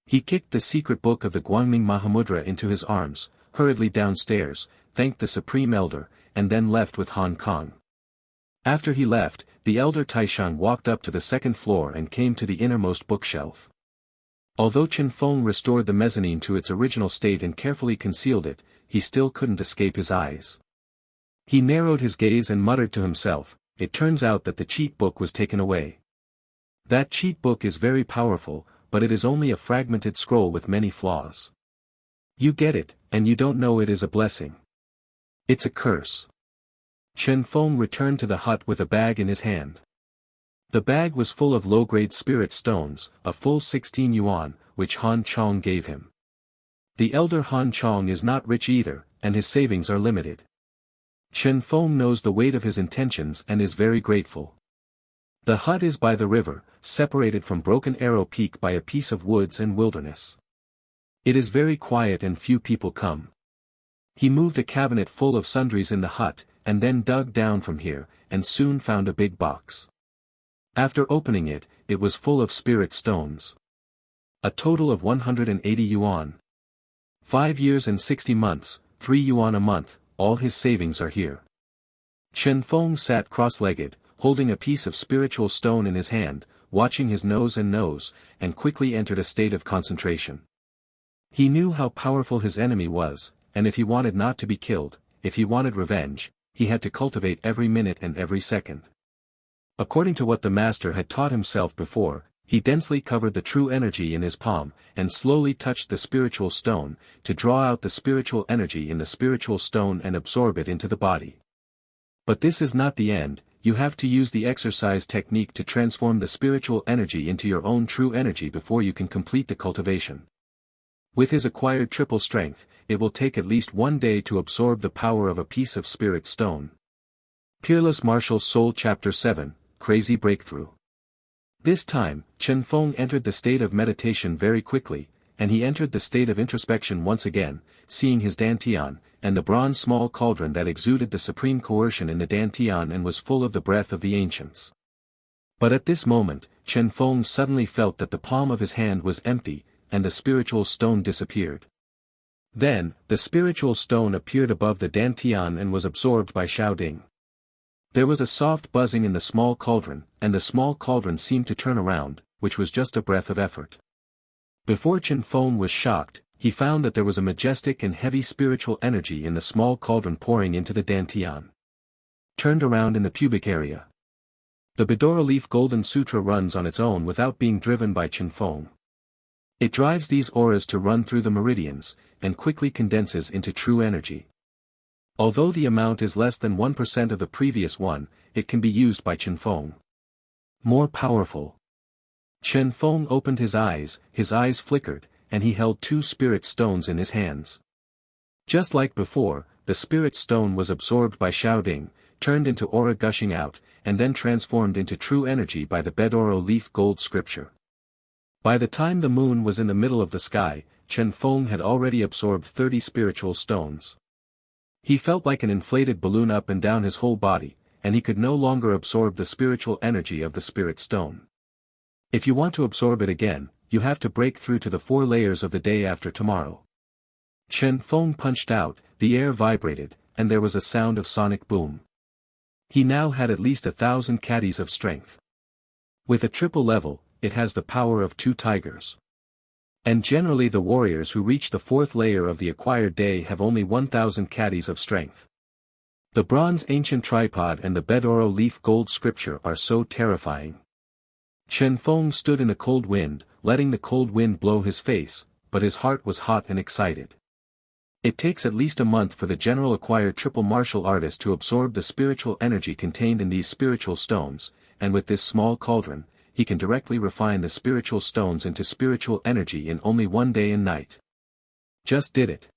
He kicked the secret book of the Guangming Mahamudra into his arms, hurriedly downstairs, thanked the Supreme Elder, and then left with Hong Kong. After he left, the Elder Taishan walked up to the second floor and came to the innermost bookshelf. Although Chen Feng restored the mezzanine to its original state and carefully concealed it, he still couldn't escape his eyes. He narrowed his gaze and muttered to himself, it turns out that the cheat book was taken away. That cheat book is very powerful, but it is only a fragmented scroll with many flaws. You get it, and you don't know it is a blessing. It's a curse. Chen Feng returned to the hut with a bag in his hand. The bag was full of low-grade spirit stones, a full 16 yuan, which Han Chong gave him. The elder Han Chong is not rich either, and his savings are limited. Chen Feng knows the weight of his intentions and is very grateful. The hut is by the river, separated from Broken Arrow Peak by a piece of woods and wilderness. It is very quiet and few people come. He moved a cabinet full of sundries in the hut, and then dug down from here, and soon found a big box. After opening it, it was full of spirit stones. A total of 180 yuan. 5 years and 60 months, 3 yuan a month, all his savings are here. Chen Feng sat cross-legged, holding a piece of spiritual stone in his hand, watching his nose, and quickly entered a state of concentration. He knew how powerful his enemy was, and if he wanted not to be killed, if he wanted revenge, he had to cultivate every minute and every second. According to what the master had taught himself before, he densely covered the true energy in his palm, and slowly touched the spiritual stone, to draw out the spiritual energy in the spiritual stone and absorb it into the body. But this is not the end, you have to use the exercise technique to transform the spiritual energy into your own true energy before you can complete the cultivation. With his acquired triple strength, it will take at least 1 day to absorb the power of a piece of spirit stone. Peerless Martial Soul Chapter 7, Crazy Breakthrough. This time, Chen Feng entered the state of meditation very quickly, and he entered the state of introspection once again, seeing his dantian, and the bronze small cauldron that exuded the supreme coercion in the dantian and was full of the breath of the ancients. But at this moment, Chen Feng suddenly felt that the palm of his hand was empty, and the spiritual stone disappeared. Then, the spiritual stone appeared above the dantian and was absorbed by Xiaoding. There was a soft buzzing in the small cauldron, and the small cauldron seemed to turn around, which was just a breath of effort. Before Chen Feng was shocked, he found that there was a majestic and heavy spiritual energy in the small cauldron pouring into the dantian. Turned around in the pubic area. The Bidoro leaf golden sutra runs on its own without being driven by Chen Feng. It drives these auras to run through the meridians, and quickly condenses into true energy. Although the amount is less than 1% of the previous one, it can be used by Chen Feng. More powerful. Chen Feng opened his eyes flickered, and he held 2 spirit stones in his hands. Just like before, the spirit stone was absorbed by Xiaoding, turned into aura gushing out, and then transformed into true energy by the Bidoro leaf gold scripture. By the time the moon was in the middle of the sky, Chen Feng had already absorbed 30 spiritual stones. He felt like an inflated balloon up and down his whole body, and he could no longer absorb the spiritual energy of the spirit stone. If you want to absorb it again, you have to break through to the 4 layers of the day after tomorrow. Chen Feng punched out, the air vibrated, and there was a sound of sonic boom. He now had at least 1,000 caddies of strength. With a triple level, it has the power of 2 tigers. And generally the warriors who reach the 4th layer of the acquired day have only 1,000 caddies of strength. The bronze ancient tripod and the Bidoro leaf gold scripture are so terrifying. Chen Feng stood in the cold wind, letting the cold wind blow his face, but his heart was hot and excited. It takes at least a month for the general acquired triple martial artist to absorb the spiritual energy contained in these spiritual stones, and with this small cauldron, he can directly refine the spiritual stones into spiritual energy in only 1 day and night. Just did it.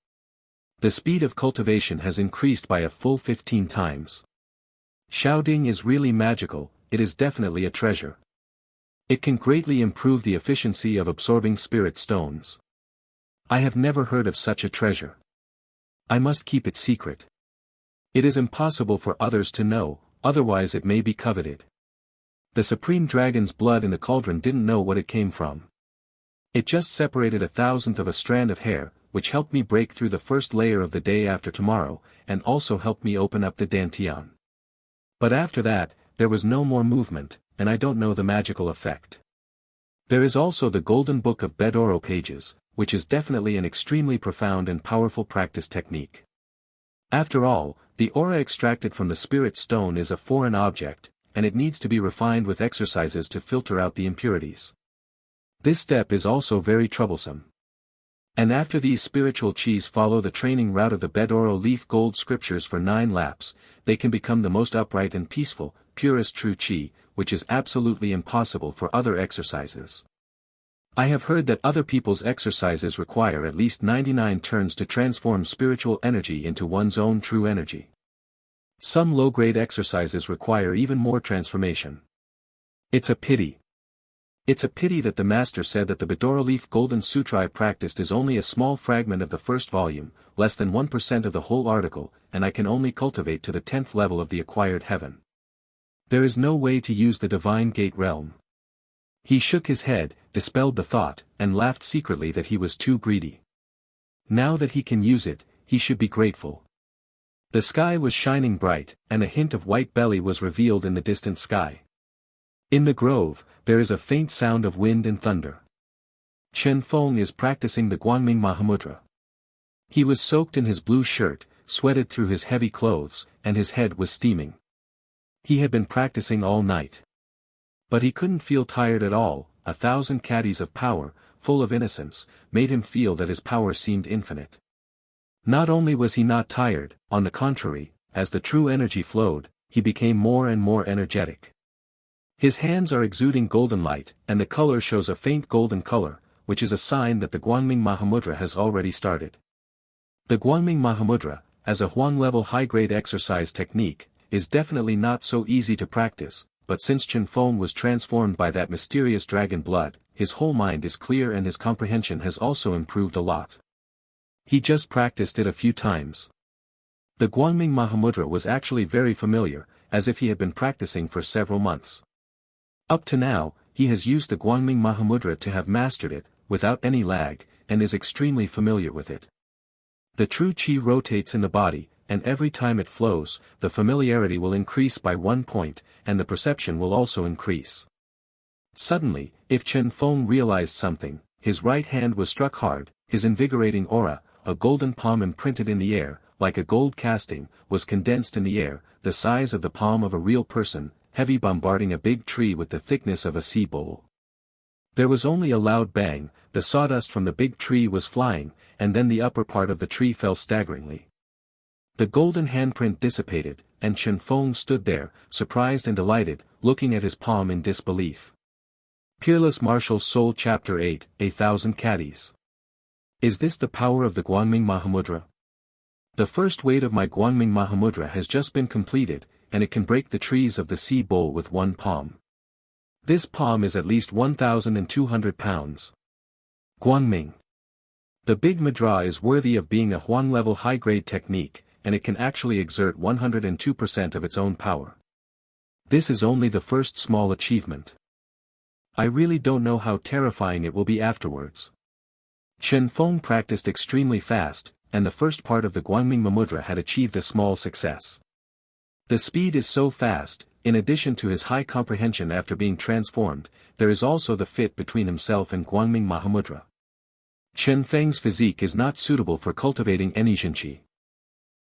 The speed of cultivation has increased by a full 15 times. Xiaoding is really magical, it is definitely a treasure. It can greatly improve the efficiency of absorbing spirit stones. I have never heard of such a treasure. I must keep it secret. It is impossible for others to know, otherwise it may be coveted. The supreme dragon's blood in the cauldron didn't know what it came from. It just separated 1,000th of a strand of hair, which helped me break through the 1st layer of the day after tomorrow, and also helped me open up the dantian. But after that, there was no more movement, and I don't know the magical effect. There is also the Golden Book of Bidoro pages, which is definitely an extremely profound and powerful practice technique. After all, the aura extracted from the spirit stone is a foreign object, and it needs to be refined with exercises to filter out the impurities. This step is also very troublesome. And after these spiritual chis follow the training route of the Bidoro leaf gold scriptures for 9 laps, they can become the most upright and peaceful, purest true chi, which is absolutely impossible for other exercises. I have heard that other people's exercises require at least 99 turns to transform spiritual energy into one's own true energy. Some low-grade exercises require even more transformation. It's a pity. It's a pity that the master said that the Bidoro leaf golden sutra I practiced is only a small fragment of the 1st volume, less than 1% of the whole article, and I can only cultivate to the 10th level of the acquired heaven. There is no way to use the divine gate realm. He shook his head, dispelled the thought, and laughed secretly that he was too greedy. Now that he can use it, he should be grateful. The sky was shining bright, and a hint of white belly was revealed in the distant sky. In the grove, there is a faint sound of wind and thunder. Chen Feng is practicing the Guanming Mahamudra. He was soaked in his blue shirt, sweated through his heavy clothes, and his head was steaming. He had been practicing all night. But he couldn't feel tired at all. 1,000 caddies of power, full of innocence, made him feel that his power seemed infinite. Not only was he not tired, on the contrary, as the true energy flowed, he became more and more energetic. His hands are exuding golden light, and the color shows a faint golden color, which is a sign that the Guanming Mahamudra has already started. The Guanming Mahamudra, as a Huang-level high-grade exercise technique, is definitely not so easy to practice, but since Chen Feng was transformed by that mysterious dragon blood, his whole mind is clear and his comprehension has also improved a lot. He just practiced it a few times. The Guanming Mahamudra was actually very familiar, as if he had been practicing for several months. Up to now, he has used the Guanming Mahamudra to have mastered it, without any lag, and is extremely familiar with it. The true qi rotates in the body, and every time it flows, the familiarity will increase by 1 point, and the perception will also increase. Suddenly, if Chen Feng realized something, his right hand was struck hard, his invigorating aura, a golden palm imprinted in the air, like a gold casting, was condensed in the air, the size of the palm of a real person, heavy, bombarding a big tree with the thickness of a sea bowl. There was only a loud bang, the sawdust from the big tree was flying, and then the upper part of the tree fell staggeringly. The golden handprint dissipated, and Chen Feng stood there, surprised and delighted, looking at his palm in disbelief. Peerless Martial Soul Chapter 8, 1,000 Caddies. Is this the power of the Guangming Mahamudra? The first weight of my Guangming Mahamudra has just been completed, and it can break the trees of the sea bowl with one palm. This palm is at least 1,200 pounds. Guangming. The big mudra is worthy of being a Huang-level high-grade technique, and it can actually exert 102% of its own power. This is only the first small achievement. I really don't know how terrifying it will be afterwards. Chen Feng practiced extremely fast, and the first part of the Guangming Mamudra had achieved a small success. The speed is so fast, in addition to his high comprehension after being transformed, there is also the fit between himself and Guangming Mahamudra. Chen Feng's physique is not suitable for cultivating any Jinqi.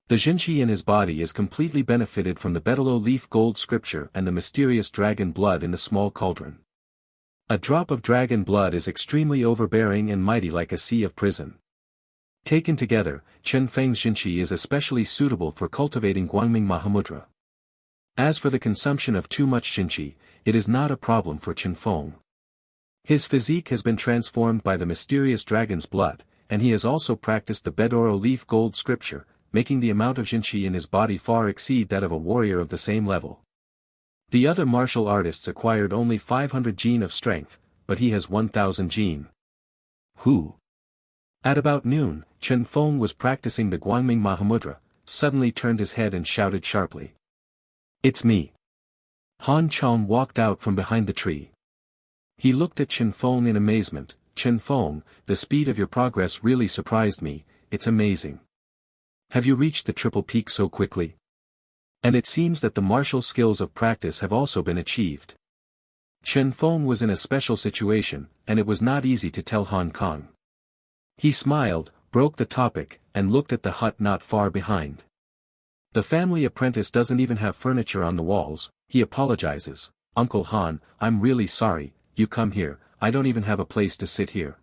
The Jinqi in his body is completely benefited from the betelgeuse leaf gold scripture and the mysterious dragon blood in the small cauldron. A drop of dragon blood is extremely overbearing and mighty like a sea of prison. Taken together, Chen Feng's Jinqi is especially suitable for cultivating Guangming Mahamudra. As for the consumption of too much Jinqi, it is not a problem for Chen Feng. His physique has been transformed by the mysterious dragon's blood, and he has also practiced the Bedoro leaf gold scripture, making the amount of Jinqi in his body far exceed that of a warrior of the same level. The other martial artists acquired only 500 jin of strength, but he has 1,000 jin. Who? At about noon, Chen Feng was practicing the Guangming Mahamudra, suddenly turned his head and shouted sharply. It's me. Han Chong walked out from behind the tree. He looked at Chen Feng in amazement. Chen Feng, the speed of your progress really surprised me, it's amazing. Have you reached the triple peak so quickly? And it seems that the martial skills of practice have also been achieved. Chen Feng was in a special situation, and it was not easy to tell Hong Kong. He smiled, broke the topic, and looked at the hut not far behind. The family apprentice doesn't even have furniture on the walls. He apologizes. Uncle Han, I'm really sorry, you come here, I don't even have a place to sit here.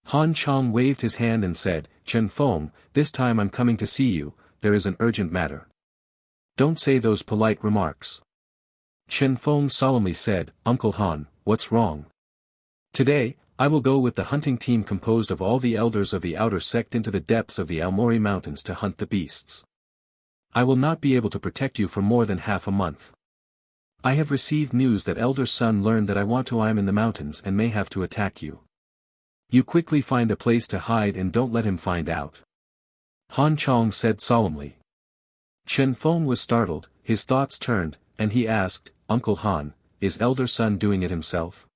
Han Chong waved his hand and said, Chen Feng, this time I'm coming to see you, there is an urgent matter. Don't say those polite remarks. Chen Feng solemnly said, Uncle Han, what's wrong? Today, I will go with the hunting team composed of all the elders of the outer sect into the depths of the Aomori Mountains to hunt the beasts. I will not be able to protect you for more than half a month. I have received news that Elder Sun learned that I am in the mountains and may have to attack you. You quickly find a place to hide and don't let him find out. Han Chong said solemnly. Chen Feng was startled, his thoughts turned, and he asked, Uncle Han, is Elder Sun doing it himself?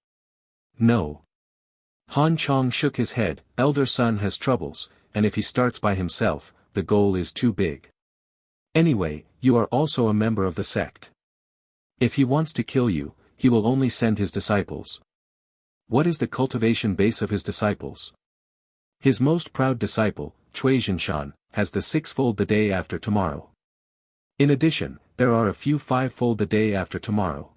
No. Han Chong shook his head, Elder Sun has troubles, and if he starts by himself, the goal is too big. Anyway, you are also a member of the sect. If he wants to kill you, he will only send his disciples. What is the cultivation base of his disciples? His most proud disciple, Cui Jinshan, has the sixfold the day after tomorrow. In addition, there are a few fivefold the day after tomorrow.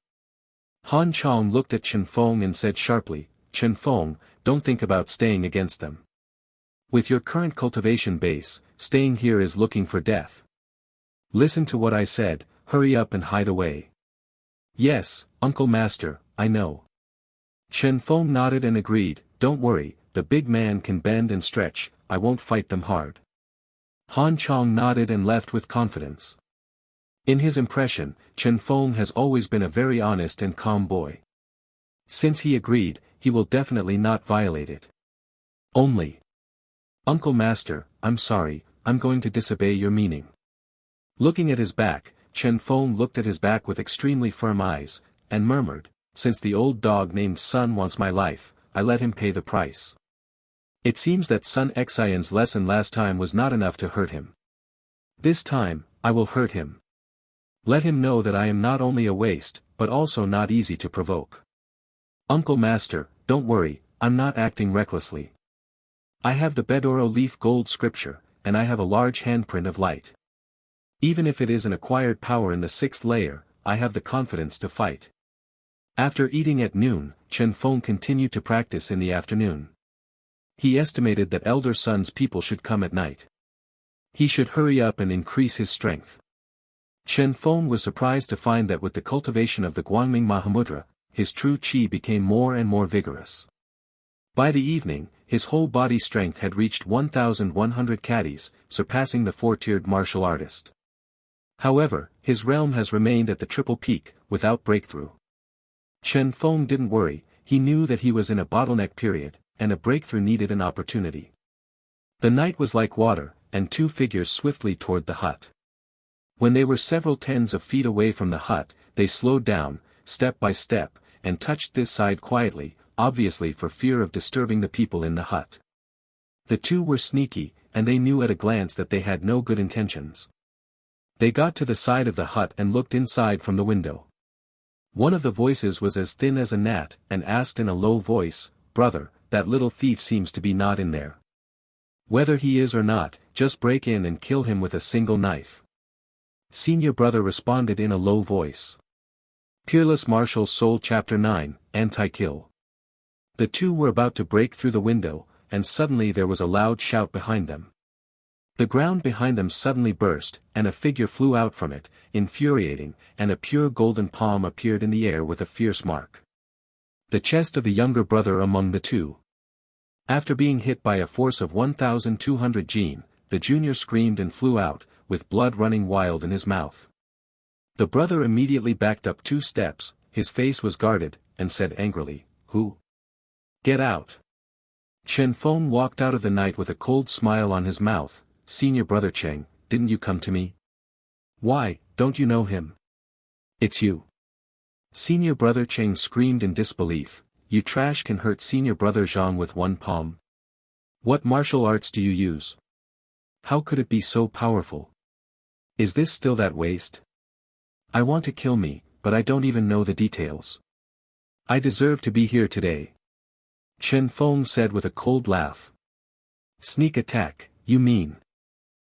Han Chong looked at Chen Feng and said sharply, Chen Feng, don't think about staying against them. With your current cultivation base, staying here is looking for death. Listen to what I said, hurry up and hide away. Yes, Uncle Master, I know. Chen Feng nodded and agreed, don't worry, the big man can bend and stretch, I won't fight them hard. Han Chong nodded and left with confidence. In his impression, Chen Feng has always been a very honest and calm boy. Since he agreed, he will definitely not violate it. Only. Uncle Master, I'm sorry, I'm going to disobey your meaning. Looking at his back, Chen Feng looked at his back with extremely firm eyes, and murmured, since the old dog named Sun wants my life, I let him pay the price. It seems that Sun Xian's lesson last time was not enough to hurt him. This time, I will hurt him. Let him know that I am not only a waste, but also not easy to provoke. Uncle Master, don't worry, I'm not acting recklessly. I have the Bedoro leaf gold scripture, and I have a large handprint of light. Even if it is an acquired power in the 6th layer, I have the confidence to fight. After eating at noon, Chen Feng continued to practice in the afternoon. He estimated that Elder Sun's people should come at night. He should hurry up and increase his strength. Chen Feng was surprised to find that with the cultivation of the Guangming Mahamudra, his true qi became more and more vigorous. By the evening, his whole body strength had reached 1,100 caddies, surpassing the 4-tiered martial artist. However, his realm has remained at the triple peak, without breakthrough. Chen Feng didn't worry, he knew that he was in a bottleneck period, and a breakthrough needed an opportunity. The night was like water, and 2 figures swiftly toward the hut. When they were several tens of feet away from the hut, they slowed down, step by step, and touched this side quietly, obviously for fear of disturbing the people in the hut. The 2 were sneaky, and they knew at a glance that they had no good intentions. They got to the side of the hut and looked inside from the window. One of the voices was as thin as a gnat, and asked in a low voice, "Brother, that little thief seems to be not in there. Whether he is or not, just break in and kill him with a single knife." Senior brother responded in a low voice. Peerless Martial Soul Chapter 9, Anti-Kill. The 2 were about to break through the window, and suddenly there was a loud shout behind them. The ground behind them suddenly burst, and a figure flew out from it, infuriating, and a pure golden palm appeared in the air with a fierce mark. The chest of the younger brother among the 2. After being hit by a force of 1,200 jin, the junior screamed and flew out, with blood running wild in his mouth. The brother immediately backed up 2 steps, his face was guarded, and said angrily, "Who? Get out." Chen Feng walked out of the night with a cold smile on his mouth. "Senior brother Cheng, didn't you come to me? Why, don't you know him? It's you." Senior brother Cheng screamed in disbelief, "You trash can hurt senior brother Zhang with 1 palm. What martial arts do you use? How could it be so powerful? Is this still that waste? I want to kill me, but I don't even know the details. I deserve to be here today." Chen Feng said with a cold laugh. "Sneak attack, you mean?"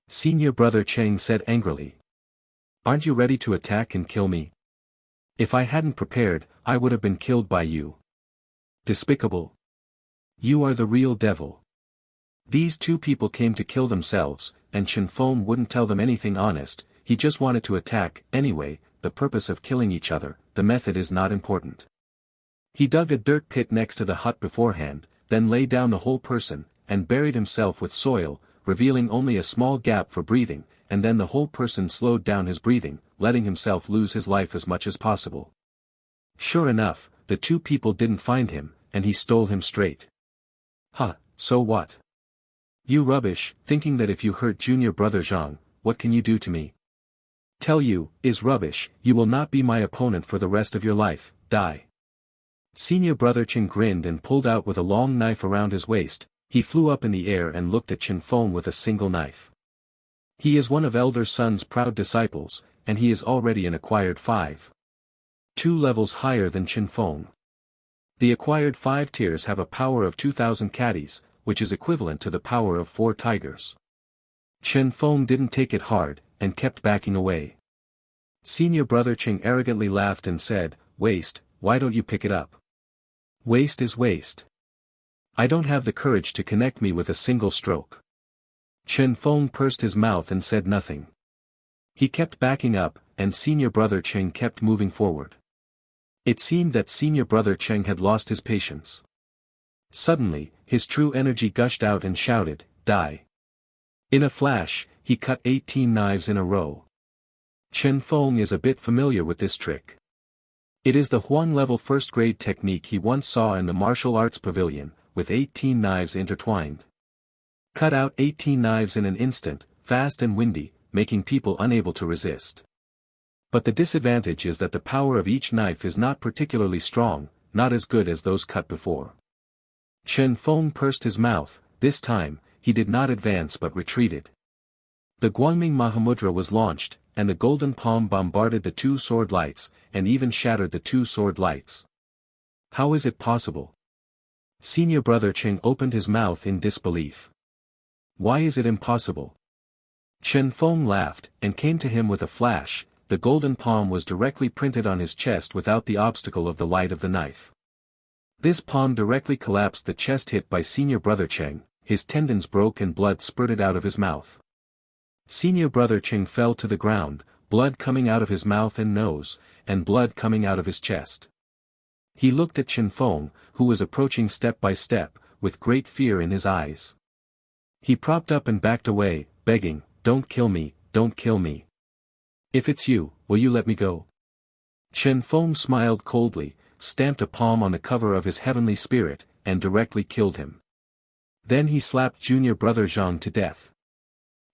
Senior brother Cheng said angrily. "Aren't you ready to attack and kill me? If I hadn't prepared, I would have been killed by you. Despicable. You are the real devil." These 2 people came to kill themselves, and Chen Feng wouldn't tell them anything honest, he just wanted to attack. Anyway, the purpose of killing each other, the method is not important. He dug a dirt pit next to the hut beforehand, then lay down the whole person, and buried himself with soil, revealing only a small gap for breathing, and then the whole person slowed down his breathing, letting himself lose his life as much as possible. Sure enough, the 2 people didn't find him, and he stole him straight. "Huh, so what? You rubbish, thinking that if you hurt junior brother Zhang, what can you do to me? Tell you, is rubbish, you will not be my opponent for the rest of your life, die." Senior brother Chen grinned and pulled out with a long knife around his waist. He flew up in the air and looked at Chen Feng with a single knife. He is one of Elder Sun's proud disciples, and he is already an acquired 5. 2 levels higher than Chen Feng. The acquired 5 tiers have a power of 2,000 caddies, which is equivalent to the power of 4 tigers. Chen Feng didn't take it hard, and kept backing away. Senior brother Cheng arrogantly laughed and said, "Waste, why don't you pick it up? Waste is waste. I don't have the courage to connect me with a single stroke." Chen Feng pursed his mouth and said nothing. He kept backing up, and senior brother Cheng kept moving forward. It seemed that senior brother Cheng had lost his patience. Suddenly, his true energy gushed out and shouted, "Die!" In a flash, he cut 18 knives in a row. Chen Feng is a bit familiar with this trick. It is the Huang level first grade technique he once saw in the martial arts pavilion, with 18 knives intertwined. Cut out 18 knives in an instant, fast and windy, making people unable to resist. But the disadvantage is that the power of each knife is not particularly strong, not as good as those cut before. Chen Feng pursed his mouth, this time, he did not advance but retreated. The Guangming Mahamudra was launched, and the golden palm bombarded the two sword lights, and even shattered the two sword lights. How is it possible? Senior brother Cheng opened his mouth in disbelief. Why is it impossible? Chen Feng laughed, and came to him with a flash. The golden palm was directly printed on his chest without the obstacle of the light of the knife. This palm directly collapsed the chest hit by senior brother Cheng, his tendons broke and blood spurted out of his mouth. Senior brother Cheng fell to the ground, blood coming out of his mouth and nose, and blood coming out of his chest. He looked at Chen Feng, who was approaching step by step, with great fear in his eyes. He propped up and backed away, begging, "Don't kill me, don't kill me. If it's you, will you let me go?" Chen Feng smiled coldly, stamped a palm on the cover of his heavenly spirit, and directly killed him. Then he slapped junior brother Zhang to death.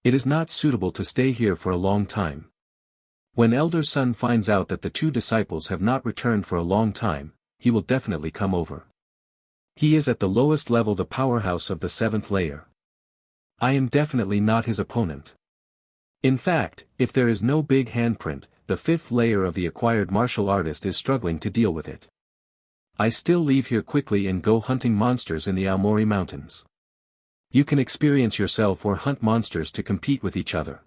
It is not suitable to stay here for a long time. When elder son finds out that the two disciples have not returned for a long time, he will definitely come over. He is at the lowest level, the powerhouse of the 7th layer. I am definitely not his opponent. In fact, if there is no big handprint, the 5th layer of the acquired martial artist is struggling to deal with it. I still leave here quickly and go hunting monsters in the Aomori Mountains. You can experience yourself or hunt monsters to compete with each other.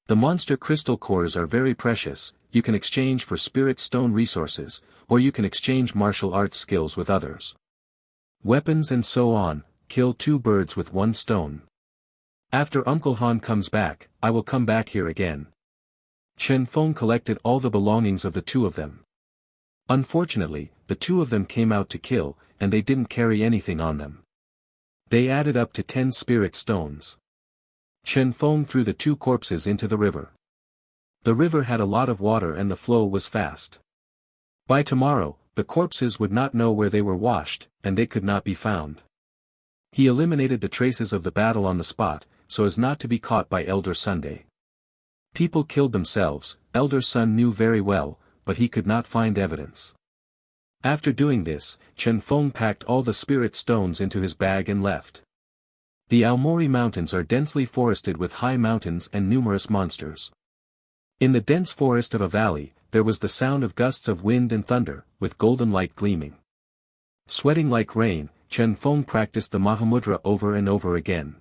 The monster crystal cores are very precious. You can exchange for spirit stone resources, or you can exchange martial arts skills with others. Weapons and so on, kill 2 birds with 1 stone. After Uncle Han comes back, I will come back here again. Chen Feng collected all the belongings of the 2 of them. Unfortunately, the 2 of them came out to kill, and they didn't carry anything on them. They added up to 10 spirit stones. Chen Feng threw the 2 corpses into the river. The river had a lot of water and the flow was fast. By tomorrow, the corpses would not know where they were washed, and they could not be found. He eliminated the traces of the battle on the spot, so as not to be caught by Elder Sunday. People killed themselves, Elder Sun knew very well, but he could not find evidence. After doing this, Chen Feng packed all the spirit stones into his bag and left. The Aomori Mountains are densely forested with high mountains and numerous monsters. In the dense forest of a valley, there was the sound of gusts of wind and thunder, with golden light gleaming. Sweating like rain, Chen Feng practiced the Mahamudra over and over again.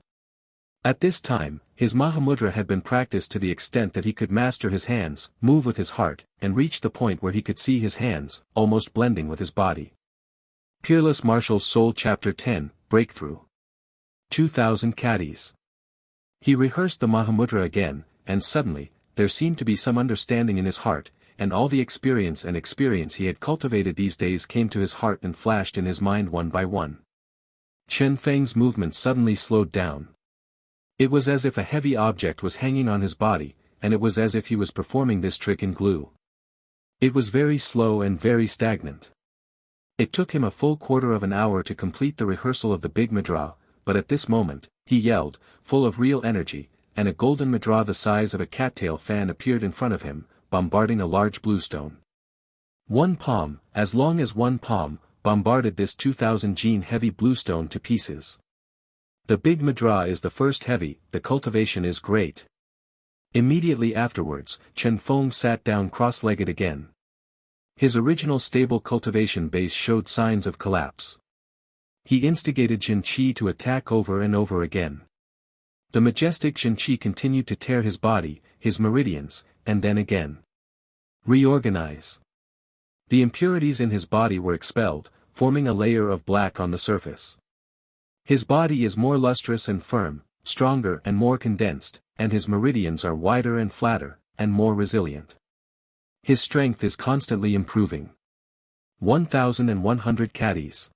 At this time, his Mahamudra had been practiced to the extent that he could master his hands, move with his heart, and reach the point where he could see his hands, almost blending with his body. Peerless Martial Soul Chapter 10, Breakthrough. 2000 Caddies. He rehearsed the Mahamudra again, and suddenly, there seemed to be some understanding in his heart, and all the experience he had cultivated these days came to his heart and flashed in his mind one by one. Chen Feng's movements suddenly slowed down. It was as if a heavy object was hanging on his body, and it was as if he was performing this trick in glue. It was very slow and very stagnant. It took him a full quarter of an hour to complete the rehearsal of the big Mudra, but at this moment, he yelled, full of real energy, and a golden Mudra the size of a cattail fan appeared in front of him, bombarding a large blue stone. 1 palm, as long as 1 palm, bombarded this 2000 gene heavy blue stone to pieces. The big Mudra is the first heavy, the cultivation is great. Immediately afterwards, Chen Feng sat down cross-legged again. His original stable cultivation base showed signs of collapse. He instigated Jin Qi to attack over and over again. The majestic Jin Qi continued to tear his body, his meridians, and then again. Reorganize. The impurities in his body were expelled, forming a layer of black on the surface. His body is more lustrous and firm, stronger and more condensed, and his meridians are wider and flatter, and more resilient. His strength is constantly improving. 1,100 caddies.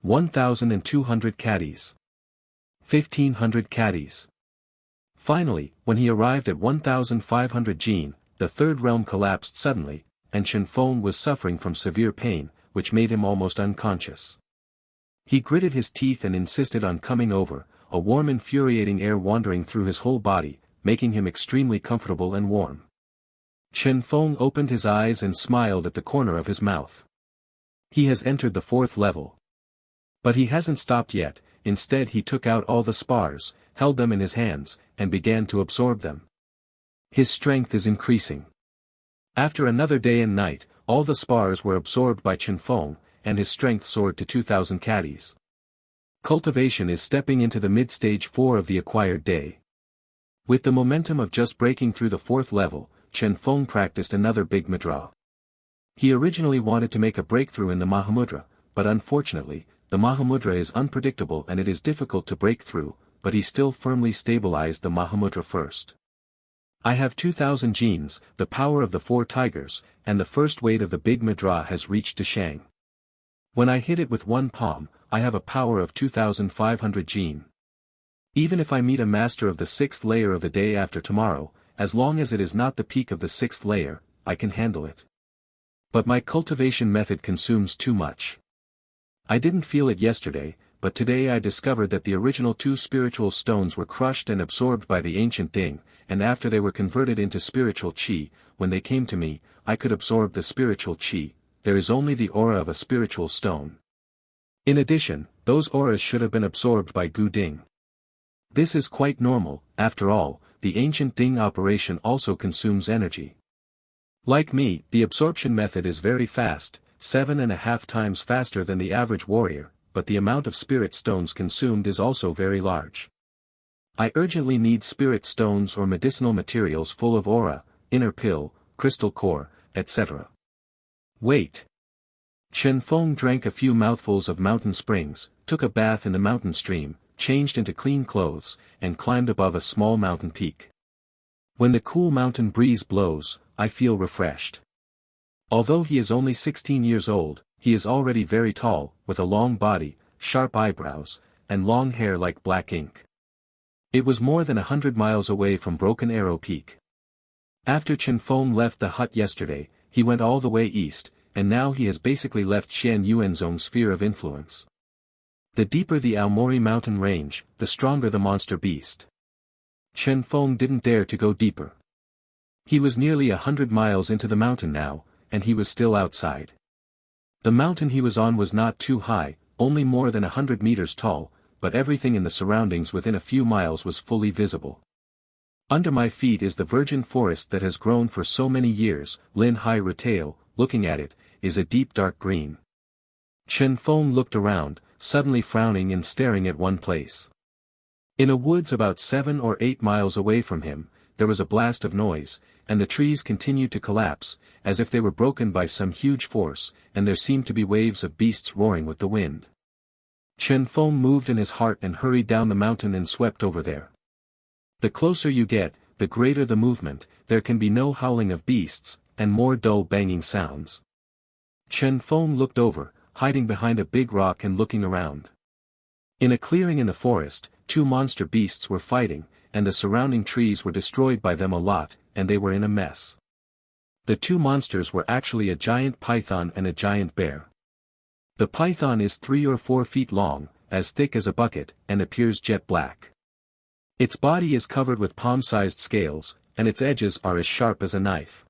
1,200 caddies. 1,500 caddies. Finally, when he arrived at 1,500 gene, the 3rd realm collapsed suddenly, and Chen Feng was suffering from severe pain, which made him almost unconscious. He gritted his teeth and insisted on coming over, a warm infuriating air wandering through his whole body, making him extremely comfortable and warm. Chen Feng opened his eyes and smiled at the corner of his mouth. He has entered the 4th level. But he hasn't stopped yet, instead he took out all the spars, held them in his hands, and began to absorb them. His strength is increasing. After another day and night, all the spars were absorbed by Chen Feng, and his strength soared to 2,000 caddies. Cultivation is stepping into the mid-stage 4 of the acquired day. With the momentum of just breaking through the 4th level, Chen Feng practiced another big mudra. He originally wanted to make a breakthrough in the Mahamudra, but unfortunately, the Mahamudra is unpredictable and it is difficult to break through, but he still firmly stabilized the Mahamudra first. I have 2,000 genes, the power of the 4 tigers, and the first weight of the big mudra has reached to Shang. When I hit it with one palm, I have a power of 2,500 gene. Even if I meet a master of the 6th layer of the day after tomorrow, as long as it is not the peak of the 6th layer, I can handle it. But my cultivation method consumes too much. I didn't feel it yesterday, but today I discovered that the original 2 spiritual stones were crushed and absorbed by the ancient Ding, and after they were converted into spiritual qi, when they came to me, I could absorb the spiritual qi. There is only the aura of a spiritual stone. In addition, those auras should have been absorbed by Gu Ding. This is quite normal, after all, the ancient Ding operation also consumes energy. Like me, the absorption method is very fast, 7.5 times faster than the average warrior, but the amount of spirit stones consumed is also very large. I urgently need spirit stones or medicinal materials full of aura, inner pill, crystal core, etc. Wait. Chen Feng drank a few mouthfuls of mountain springs, took a bath in the mountain stream, changed into clean clothes, and climbed above a small mountain peak. When the cool mountain breeze blows, I feel refreshed. Although he is only 16 years old, he is already very tall, with a long body, sharp eyebrows, and long hair like black ink. It was more than 100 miles away from Broken Arrow Peak. After Chen Feng left the hut yesterday, he went all the way east, and now he has basically left Xian Yuanzong's sphere of influence. The deeper the Aomori mountain range, the stronger the monster beast. Chen Feng didn't dare to go deeper. He was nearly 100 miles into the mountain now, and he was still outside. The mountain he was on was not too high, only more than 100 meters tall, but everything in the surroundings within a few miles was fully visible. Under my feet is the virgin forest that has grown for so many years. Lin Hai Retail, looking at it, is a deep dark green. Chen Feng looked around, suddenly frowning and staring at one place. In a woods about 7 or 8 miles away from him, there was a blast of noise, and the trees continued to collapse, as if they were broken by some huge force, and there seemed to be waves of beasts roaring with the wind. Chen Feng moved in his heart and hurried down the mountain and swept over there. The closer you get, the greater the movement, there can be no howling of beasts, and more dull banging sounds. Chen Feng looked over, hiding behind a big rock and looking around. In a clearing in the forest, 2 monster beasts were fighting, and the surrounding trees were destroyed by them a lot, and they were in a mess. The 2 monsters were actually a giant python and a giant bear. The python is 3 or 4 feet long, as thick as a bucket, and appears jet black. Its body is covered with palm-sized scales, and its edges are as sharp as a knife.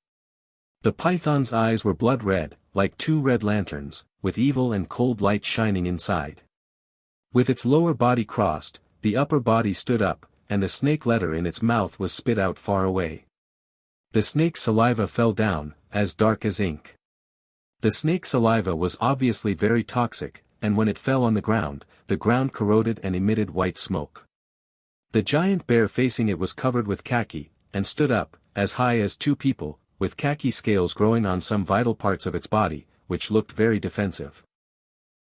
The python's eyes were blood red, like 2 red lanterns, with evil and cold light shining inside. With its lower body crossed, the upper body stood up, and the snake letter in its mouth was spit out far away. The snake's saliva fell down, as dark as ink. The snake's saliva was obviously very toxic, and when it fell on the ground corroded and emitted white smoke. The giant bear facing it was covered with khaki, and stood up, as high as 2 people, with khaki scales growing on some vital parts of its body, which looked very defensive.